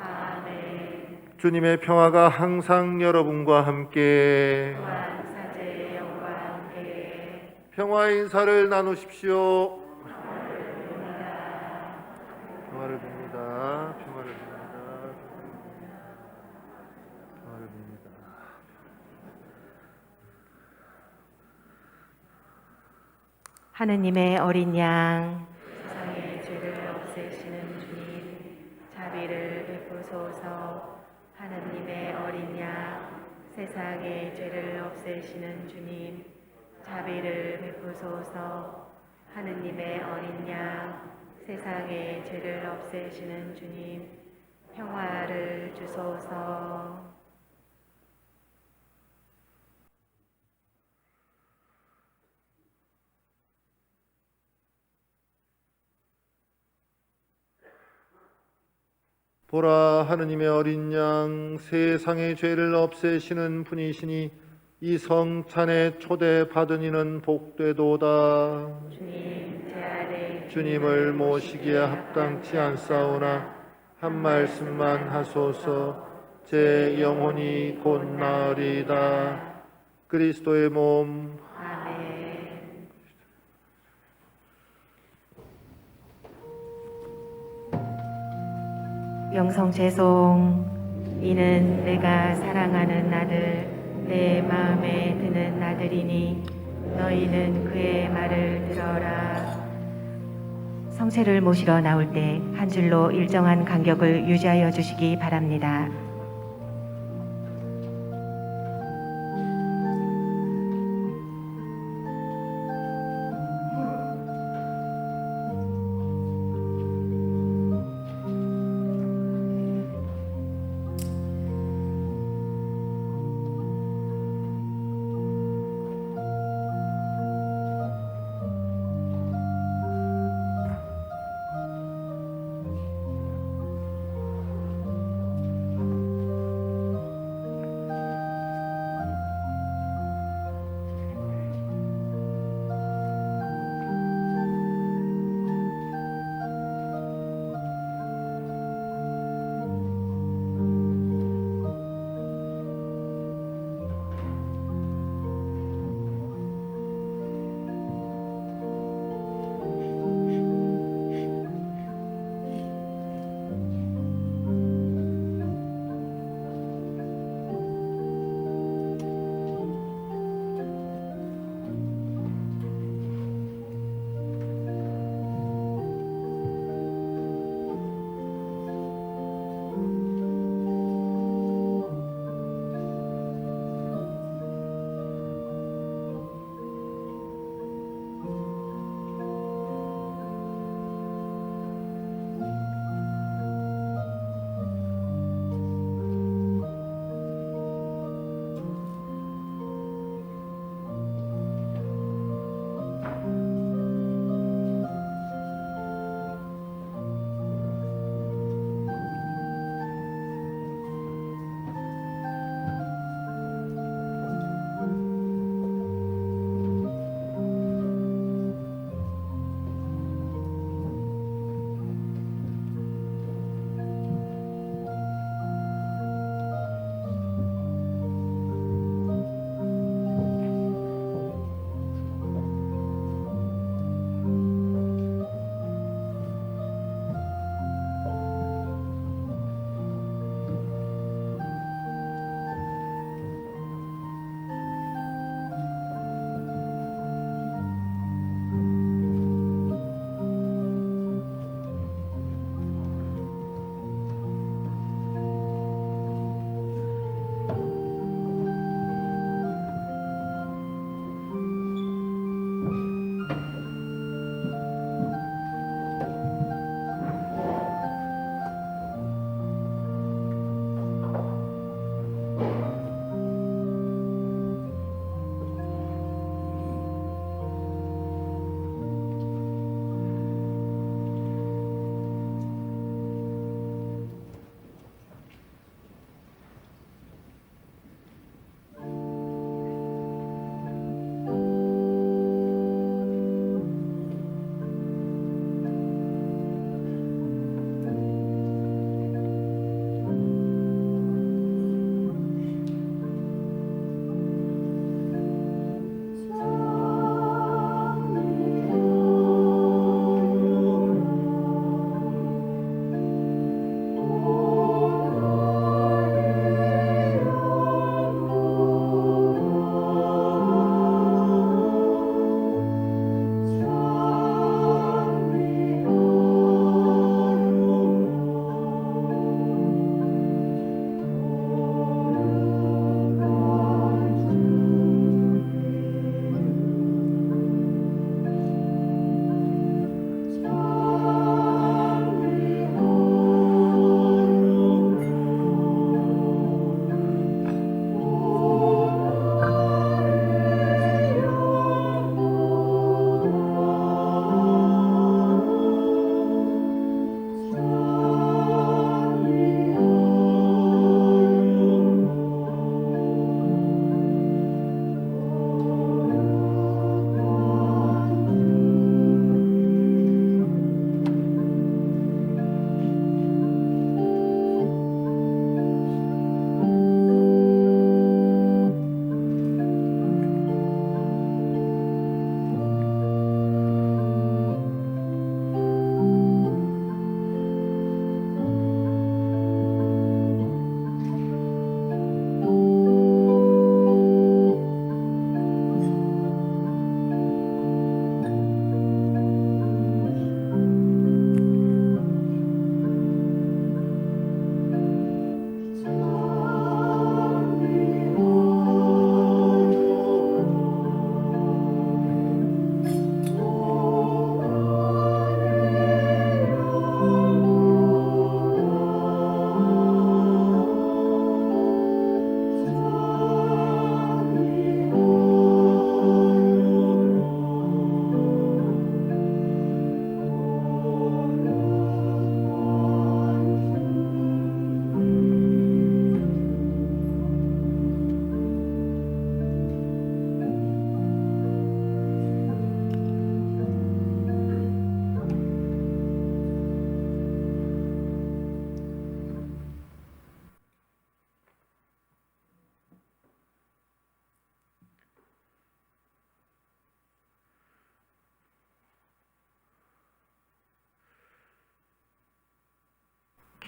Speaker 1: 아멘.
Speaker 2: 주님의 평화가 항상 여러분과 함께
Speaker 1: 또한 사제의 영과 함께
Speaker 2: 평화의 인사를 나누십시오. 평화를 빕니다. 평화를 빕니다. 평화를 빕니다.
Speaker 1: 하느님의 어린 양, 세상의 죄를 없애시는 주님, 자비를 베푸소서. 하느님의 어린 양, 세상의 죄를 없애시는 주님, 자비를 베푸소서. 하느님의 어린 양, 세상의 죄를 없애시는 주님, 평화를 주소서.
Speaker 2: 보라, 하느님의 어린 양, 세상의 죄를 없애시는 분이시니 이 성찬에 초대받은 이는 복되도다.
Speaker 1: 주님, 제 안에
Speaker 2: 주님을 모시기에 합당치 않사오나 한 말씀만 하소서. 제 영혼이 곧 나으리이다. 그리스도의 몸,
Speaker 1: 아멘. 영성 죄송. 이는 내가 사랑하는 아들, 내 마음에 드는 아들이니 너희는 그의 말을 들어라. 성체를 모시러 나올 때 한 줄로 일정한 간격을 유지하여 주시기 바랍니다.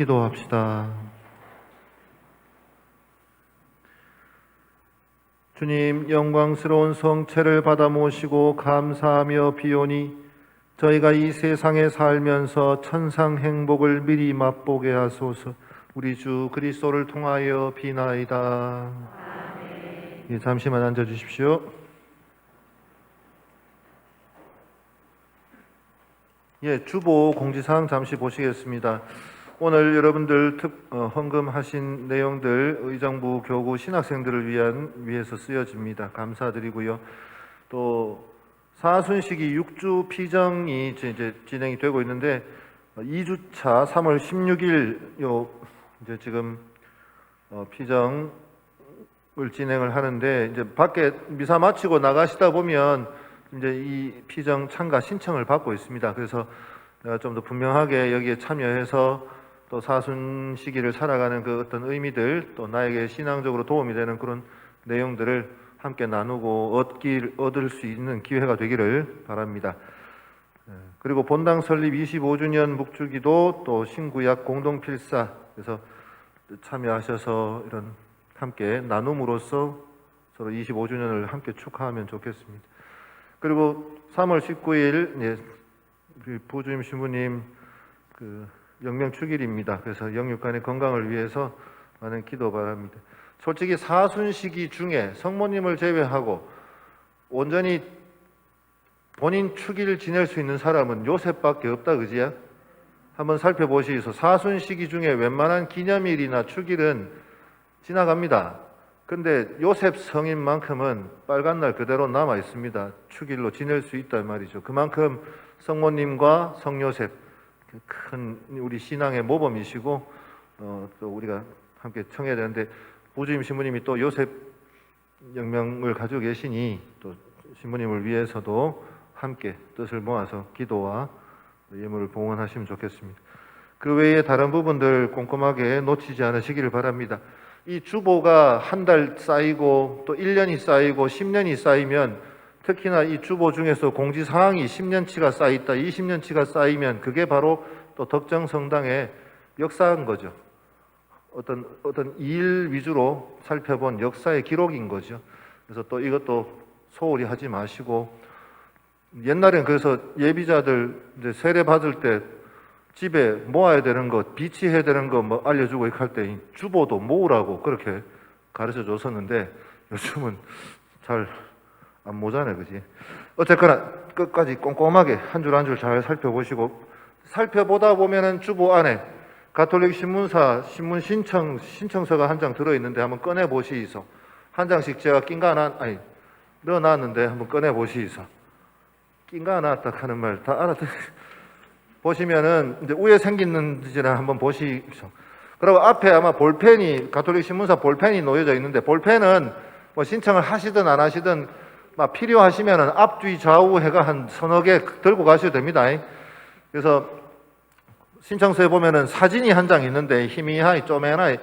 Speaker 2: 기도합시다. 주님, 영광스러운 성체를 받아 모시고 감사하며 비오니 저희가 이 세상에 살면서 천상 행복을 미리 맛보게 하소서. 우리 주 그리스도를 통하여 비나이다. 예, 잠시만 앉아주십시오. 예, 주보 공지사항 잠시 보시겠습니다. 오늘 여러분들 헌금하신 내용들 의정부 교구 신학생들을 위해서 쓰여집니다. 감사드리고요. 또 사순시기 6주 피정이 이제 진행이 되고 있는데 2주차 3월 16일 이제 지금 피정을 진행을 하는데 이제 밖에 미사 마치고 나가시다 보면 이제 이 피정 참가 신청을 받고 있습니다. 그래서 내가 좀 더 분명하게 여기에 참여해서 또 사순 시기를 살아가는 그 어떤 의미들, 또 나에게 신앙적으로 도움이 되는 그런 내용들을 함께 나누고 얻을 수 있는 기회가 되기를 바랍니다. 그리고 본당 설립 25주년 묵주기도 또 신구약 공동필사, 그래서 참여하셔서 이런 함께 나눔으로써 서로 25주년을 함께 축하하면 좋겠습니다. 그리고 3월 19일 부주임 신부님 영명축일입니다. 그래서 영육간의 건강을 위해서 많은 기도 바랍니다. 솔직히 사순시기 중에 성모님을 제외하고 온전히 본인 축일을 지낼 수 있는 사람은 요셉밖에 없다, 그지야? 한번 살펴보시소. 사순시기 중에 웬만한 기념일이나 축일은 지나갑니다. 근데 요셉 성인만큼은 빨간 날 그대로 남아 있습니다. 축일로 지낼 수 있단 말이죠. 그만큼 성모님과 성요셉 큰 우리 신앙의 모범이시고 또 우리가 함께 청해야 되는데 부주임 신부님이 또 요셉 영명을 가지고 계시니 또 신부님을 위해서도 함께 뜻을 모아서 기도와 예물을 봉헌하시면 좋겠습니다. 그 외에 다른 부분들 꼼꼼하게 놓치지 않으시기를 바랍니다. 이 주보가 한 달 쌓이고 또 1년이 쌓이고 10년이 쌓이면 특히나 이 주보 중에서 공지사항이 10년치가 쌓여있다, 20년치가 쌓이면 그게 바로 또 덕정 성당의 역사인 거죠. 어떤 일 위주로 살펴본 역사의 기록인 거죠. 그래서 또 이것도 소홀히 하지 마시고, 옛날엔 그래서 예비자들 이제 세례 받을 때 집에 모아야 되는 것, 비치해야 되는 거 뭐 알려주고 이렇게 할 때 주보도 모으라고 그렇게 가르쳐 줬었는데 요즘은 잘 안 모자네, 그지? 어쨌거나 끝까지 꼼꼼하게 한 줄 한 줄 잘 살펴보시고, 살펴보다 보면은 주보 안에 가톨릭 신문사 신문 신청서가 한 장 들어있는데 한번 꺼내 보시이소. 한 장씩 제가 넣어놨는데 한번 꺼내 보시이소. 낀가 안 왔다 하는 말 다 알아듣. 보시면은 이제 위에 생기는지는 한번 보시이소. 그리고 앞에 아마 볼펜이 가톨릭 신문사 볼펜이 놓여져 있는데, 볼펜은 뭐 신청을 하시든 안 하시든 막 필요하시면은 앞뒤 좌우 해가 한 서너 개 들고 가셔도 됩니다. 그래서 신청서에 보면은 사진이 한 장 있는데 희미하이 쪼매나이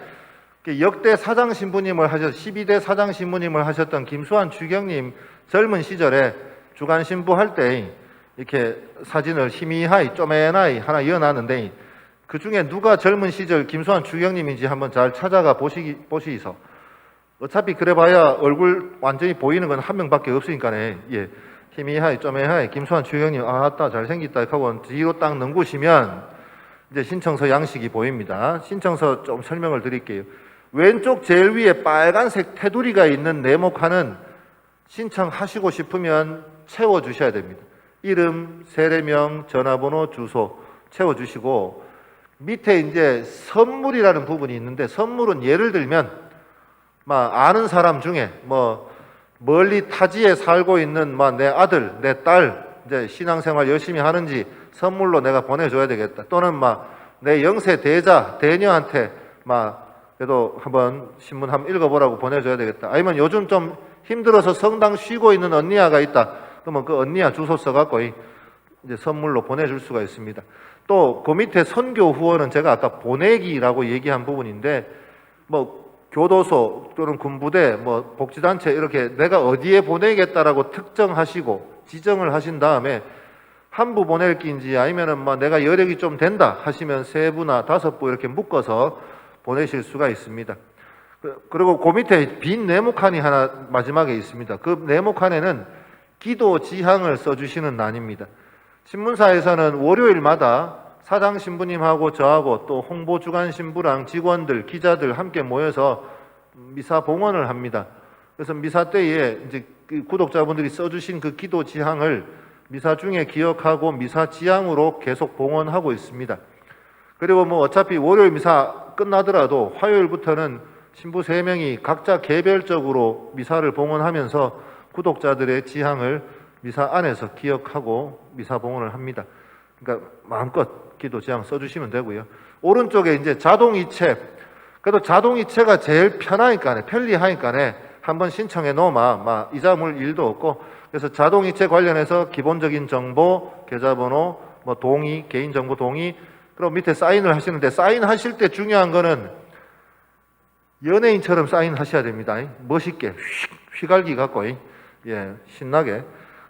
Speaker 2: 역대 사장 신부님을 12대 사장 신부님을 하셨던 김수환 주경님 젊은 시절에 주간 신부 할 때 이렇게 사진을 희미하이 쪼매나이 하나 이어놨는데, 그 중에 누가 젊은 시절 김수환 주경님인지 한번 잘 찾아가 보시이소. 어차피 그래봐야 얼굴 완전히 보이는 건 한 명밖에 없으니까네. 예, 희미하이 쪼매하이 김수환 주경님 아따 잘생겼다 하고 뒤로 딱 넘구시면 이제 신청서 양식이 보입니다. 신청서 좀 설명을 드릴게요. 왼쪽 제일 위에 빨간색 테두리가 있는 네모칸은 신청하시고 싶으면 채워주셔야 됩니다. 이름, 세례명, 전화번호, 주소 채워주시고, 밑에 이제 선물이라는 부분이 있는데, 선물은 예를 들면 아는 사람 중에 멀리 타지에 살고 있는 내 아들, 내 딸 이제 신앙생활 열심히 하는지 선물로 내가 보내줘야 되겠다. 또는 내 영세 대자, 대녀한테 그래도 한번 신문 한번 읽어보라고 보내줘야 되겠다. 아니면 요즘 좀 힘들어서 성당 쉬고 있는 언니야가 있다. 그러면 그 언니야 주소 써갖고 이제 선물로 보내줄 수가 있습니다. 또 그 밑에 선교 후원은 제가 아까 보내기라고 얘기한 부분인데, 교도소 또는 군부대, 복지단체 이렇게 내가 어디에 보내겠다라고 특정하시고 지정을 하신 다음에 한 부 보낼 끼인지 아니면은 뭐 내가 여력이 좀 된다 하시면 세 부나 다섯 부 이렇게 묶어서 보내실 수가 있습니다. 그리고 그 밑에 빈 네모칸이 하나 마지막에 있습니다. 그 네모칸에는 기도 지향을 써주시는 난입니다. 신문사에서는 월요일마다 사장 신부님하고 저하고 또 홍보 주간 신부랑 직원들, 기자들 함께 모여서 미사 봉헌을 합니다. 그래서 미사 때에 이제 그 구독자분들이 써주신 그 기도 지향을 미사 중에 기억하고 미사 지향으로 계속 봉헌하고 있습니다. 그리고 뭐 어차피 월요일 미사 끝나더라도 화요일부터는 신부 3명이 각자 개별적으로 미사를 봉헌하면서 구독자들의 지향을 미사 안에서 기억하고 미사 봉헌을 합니다. 그러니까 마음껏 기도 지향 써주시면 되고요. 오른쪽에 이제 자동이체, 그래도 자동이체가 제일 편하니까, 편리하니까 한번 신청해 놓으면 이자 물 일도 없고, 그래서 자동이체 관련해서 기본적인 정보, 계좌번호, 뭐 동의, 개인정보 동의, 그리고 밑에 사인을 하시는데, 사인하실 때 중요한 거는 연예인처럼 사인하셔야 됩니다. 멋있게 휘갈기 갖고, 예, 신나게.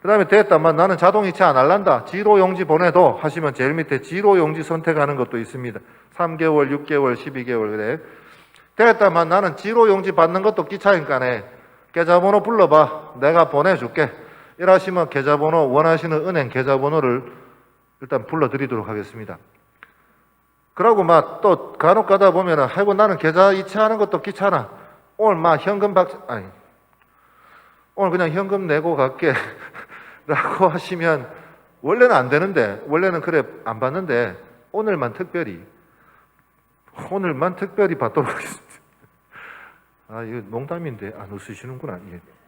Speaker 2: 그 다음에 됐다만 나는 자동이체 안 할란다, 지로용지 보내도 하시면 제일 밑에 지로용지 선택하는 것도 있습니다. 3개월, 6개월, 12개월 그래. 됐다만 나는 지로용지 받는 것도 귀찮으니까 계좌번호 불러봐, 내가 보내줄게. 이러시면 계좌번호, 원하시는 은행 계좌번호를 일단 불러드리도록 하겠습니다. 그러고 또 간혹 가다 보면은, 아이고 나는 계좌 이체하는 것도 귀찮아, 오늘 현금 오늘 그냥 현금 내고 갈게 라고 하시면, 원래는 안 되는데, 원래는 그래 안 받는데 오늘만 특별히 받도록 하겠습니다. 이거 농담인데 안 웃으시는구나.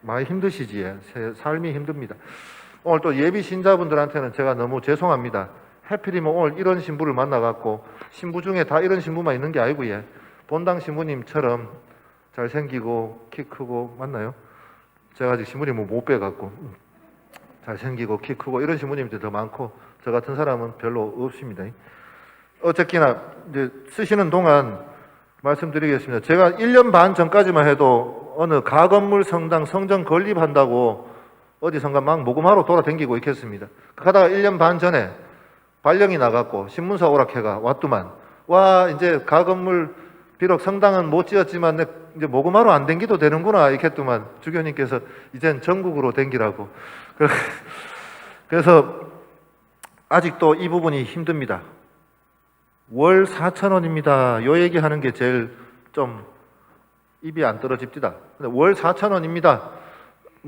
Speaker 2: 많이 힘드시지. 삶이 힘듭니다. 오늘 또 예비 신자분들한테는 제가 너무 죄송합니다. 하필이면 오늘 이런 신부를 만나갖고, 신부 중에 다 이런 신부만 있는 게 아니고, 본당 신부님처럼 잘생기고 키 크고, 맞나요? 제가 아직 신부님을 못 뵈갖고, 잘생기고 키 크고 이런 신부님들이 더 많고, 저 같은 사람은 별로 없습니다. 어쨌거나 이제 쓰시는 동안 말씀드리겠습니다. 제가 1년 반 전까지만 해도 어느 가건물 성당 성전 건립한다고 어디선가 막 모금하러 돌아다니고 있겠습니다. 가다가 1년 반 전에 발령이 나갔고 신문사 오락회가 왔더만, 와 이제 가건물 비록 성당은 못 지었지만 이제 모금하러 안 댕기도 되는구나 이렇게 했더만, 주교님께서 이젠 전국으로 댕기라고. 그래서 아직도 이 부분이 힘듭니다. 월 4,000원입니다. 요 얘기하는 게 제일 좀 입이 안 떨어집니다. 근데 월 4,000원입니다.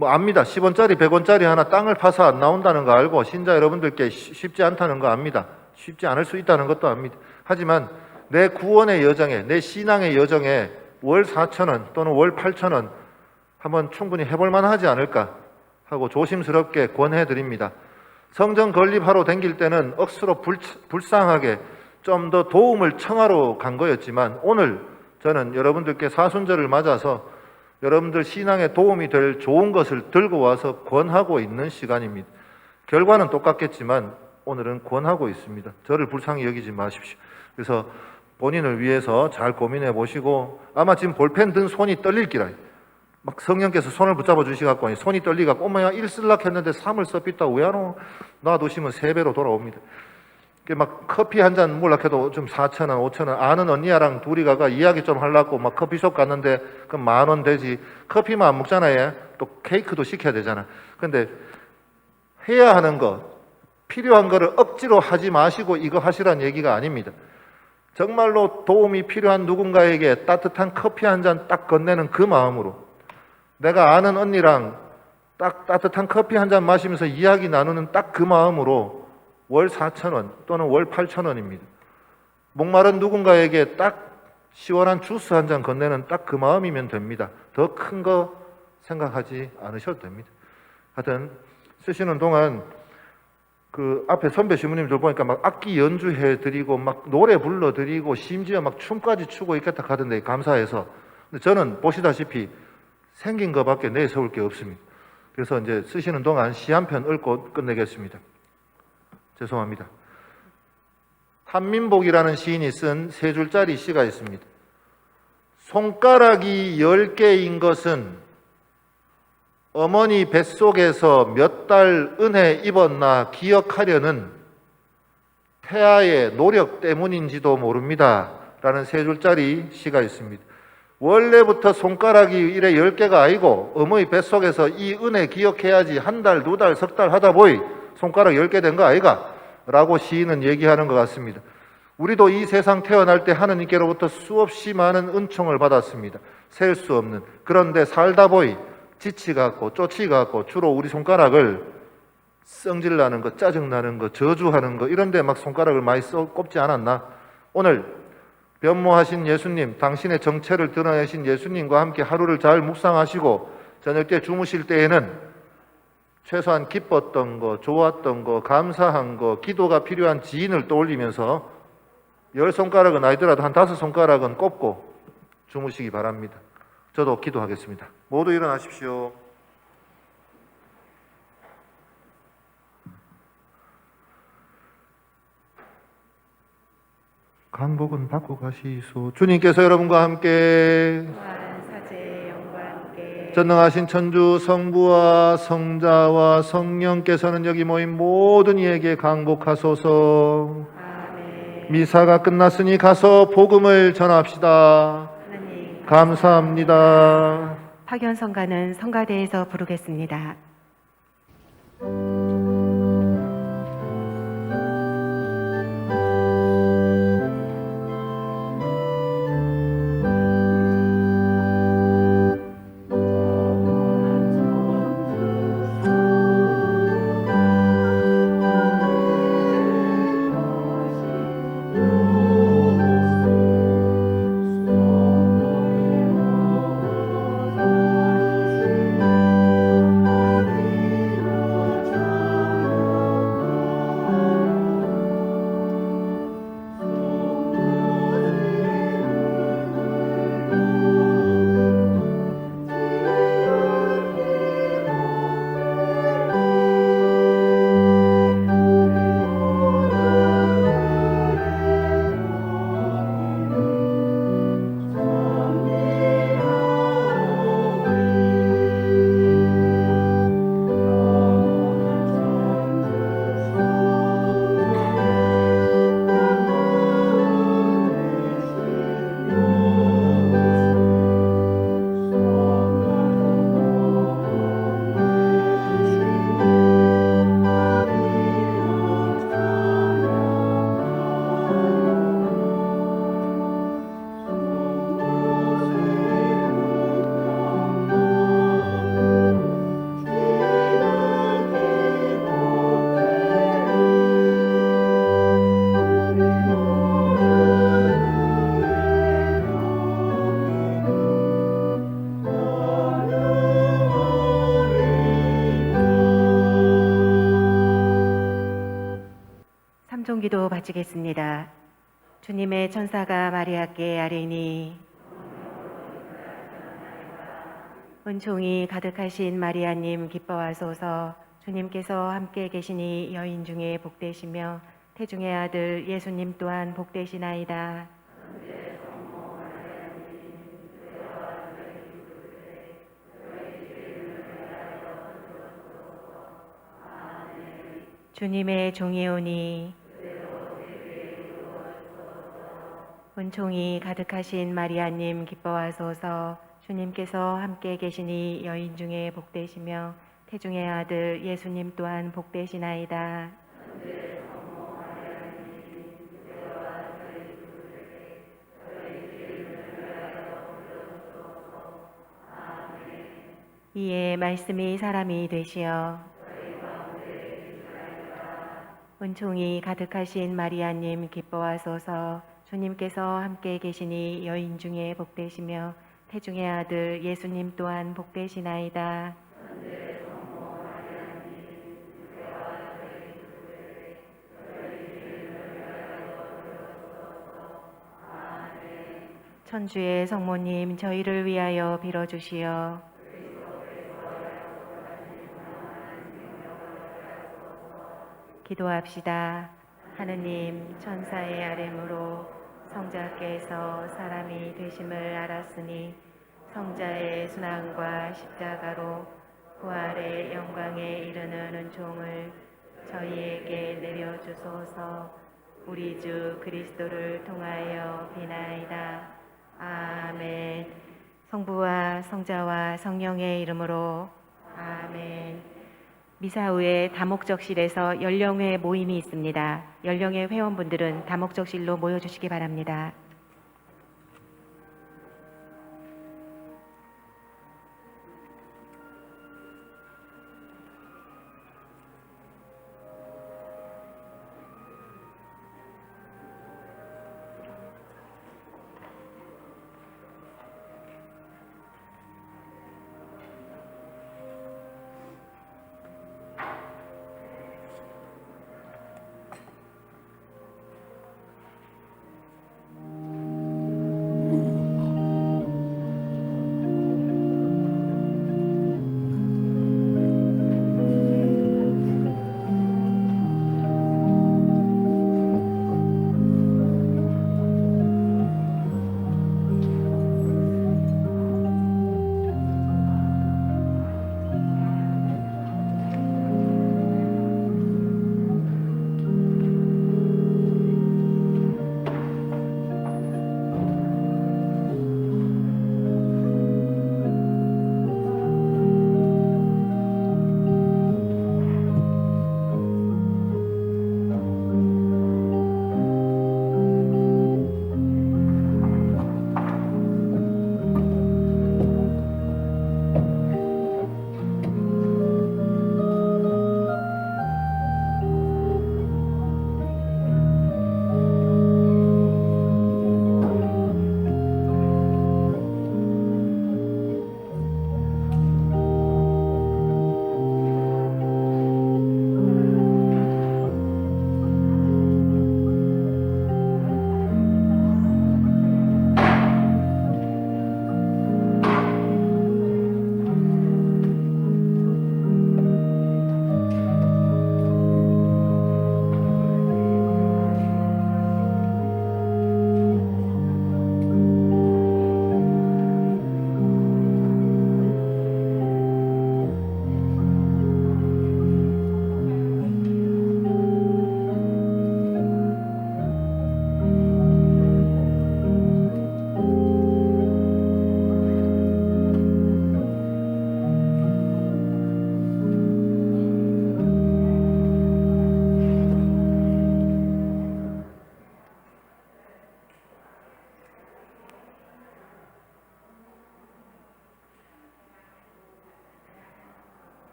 Speaker 2: 압니다. 10원짜리, 100원짜리 하나 땅을 파서 안 나온다는 거 알고, 신자 여러분들께 쉽지 않다는 거 압니다. 쉽지 않을 수 있다는 것도 압니다. 하지만 내 구원의 여정에, 내 신앙의 여정에 월 4,000원 또는 월 8,000원 한번 충분히 해볼 만하지 않을까 하고 조심스럽게 권해드립니다. 성전 건립하러 다닐 때는 억수로 불쌍하게 좀 더 도움을 청하러 간 거였지만, 오늘 저는 여러분들께 사순절을 맞아서 여러분들 신앙에 도움이 될 좋은 것을 들고 와서 권하고 있는 시간입니다. 결과는 똑같겠지만 오늘은 권하고 있습니다. 저를 불쌍히 여기지 마십시오. 그래서 본인을 위해서 잘 고민해 보시고, 아마 지금 볼펜 든 손이 떨릴 기라. 막 성령께서 손을 붙잡아 주시갖고 손이 떨리갖고, 엄마야 1 쓸락 했는데 3을 써빛다 왜 안 오? 놔두시면 3배로 돌아옵니다. 막 커피 한 잔 몰락해도 좀 4,000원, 5,000원. 아는 언니야랑 둘이 가가 이야기 좀 하려고 막 커피숍 갔는데 그럼 10,000원 되지. 커피만 안 먹잖아요. 또 케이크도 시켜야 되잖아. 근데 해야 하는 거, 필요한 거를 억지로 하지 마시고 이거 하시란 얘기가 아닙니다. 정말로 도움이 필요한 누군가에게 따뜻한 커피 한 잔 딱 건네는 그 마음으로, 내가 아는 언니랑 딱 따뜻한 커피 한 잔 마시면서 이야기 나누는 딱 그 마음으로 월 4,000원 또는 월 8,000원입니다. 목마른 누군가에게 딱 시원한 주스 한 잔 건네는 딱 그 마음이면 됩니다. 더 큰 거 생각하지 않으셔도 됩니다. 하여튼 쓰시는 동안 그 앞에 선배 신부님들 보니까 막 악기 연주해 드리고 막 노래 불러 드리고 심지어 막 춤까지 추고 있겠다 하던데, 감사해서. 근데 저는 보시다시피 생긴 것밖에 내세울 게 없습니다. 그래서 이제 쓰시는 동안 시 한 편 읽고 끝내겠습니다. 죄송합니다. 한민복이라는 시인이 쓴 3줄짜리 시가 있습니다. 손가락이 10개인 것은 어머니 뱃속에서 몇 달 은혜 입었나 기억하려는 태아의 노력 때문인지도 모릅니다. 라는 세 줄짜리 시가 있습니다. 원래부터 손가락이 이래 10개가 아니고 어머니 뱃속에서 이 은혜 기억해야지 한 달, 두 달, 석 달 하다 보이 손가락 10개 된 거 아이가? 라고 시인은 얘기하는 것 같습니다. 우리도 이 세상 태어날 때 하느님께로부터 수없이 많은 은총을 받았습니다. 셀 수 없는. 그런데 살다 보이 지치갖고 쫓이갖고 주로 우리 손가락을 성질나는 거, 짜증나는 거, 저주하는 거 이런 데 막 손가락을 많이 꼽지 않았나? 오늘 변모하신 예수님, 당신의 정체를 드러내신 예수님과 함께 하루를 잘 묵상하시고 저녁 때 주무실 때에는 최소한 기뻤던 거, 좋았던 거, 감사한 거, 기도가 필요한 지인을 떠올리면서 10손가락은 아니더라도 한 5손가락은 꼽고 주무시기 바랍니다. 저도 기도하겠습니다. 모두 일어나십시오. 강복은 받고 가시소. 주님께서 여러분과 함께
Speaker 1: 또한 사제의 영과 함께
Speaker 2: 전능하신 천주 성부와 성자와 성령께서는 여기 모인 모든 이에게 강복하소서.
Speaker 1: 아멘.
Speaker 2: 미사가 끝났으니 가서 복음을 전합시다.
Speaker 1: 하나님
Speaker 2: 감사합니다.
Speaker 1: 파견 성가는 성가대에서 부르겠습니다. 삼종기도 바치겠습니다. 주님의 천사가 마리아께 아뢰니 은총이 가득하신 마리아님 기뻐하소서. 주님께서 함께 계시니 여인 중에 복되시며 태중의 아들 예수님 또한 복되시나이다. 주님의 종이 오니 은총이 가득하신 마리아님 기뻐하소서. 주님께서 함께 계시니 여인 중에 복되시며 태중의 아들 예수님 또한 복되시나이다. 이에 말씀이 사람이 되시어 은총이 가득하신 마리아님 기뻐하소서. 주님께서 함께 계시니 여인 중에 복되시며 태중의 아들 예수님 또한 복되시나이다. 천주의 성모님 저희를 위하여 빌어주시어 기도합시다. 하느님 천사의 아뢰므로 성자께서 사람이 되심을 알았으니 성자의 순환과 십자가로 부활의 영광에 이르는 은총을 저희에게 내려주소서. 우리 주 그리스도를 통하여 비나이다. 아멘. 성부와 성자와 성령의 이름으로 아멘. 미사 후에 다목적실에서 연령회 모임이 있습니다. 연령회 회원분들은 다목적실로 모여주시기 바랍니다.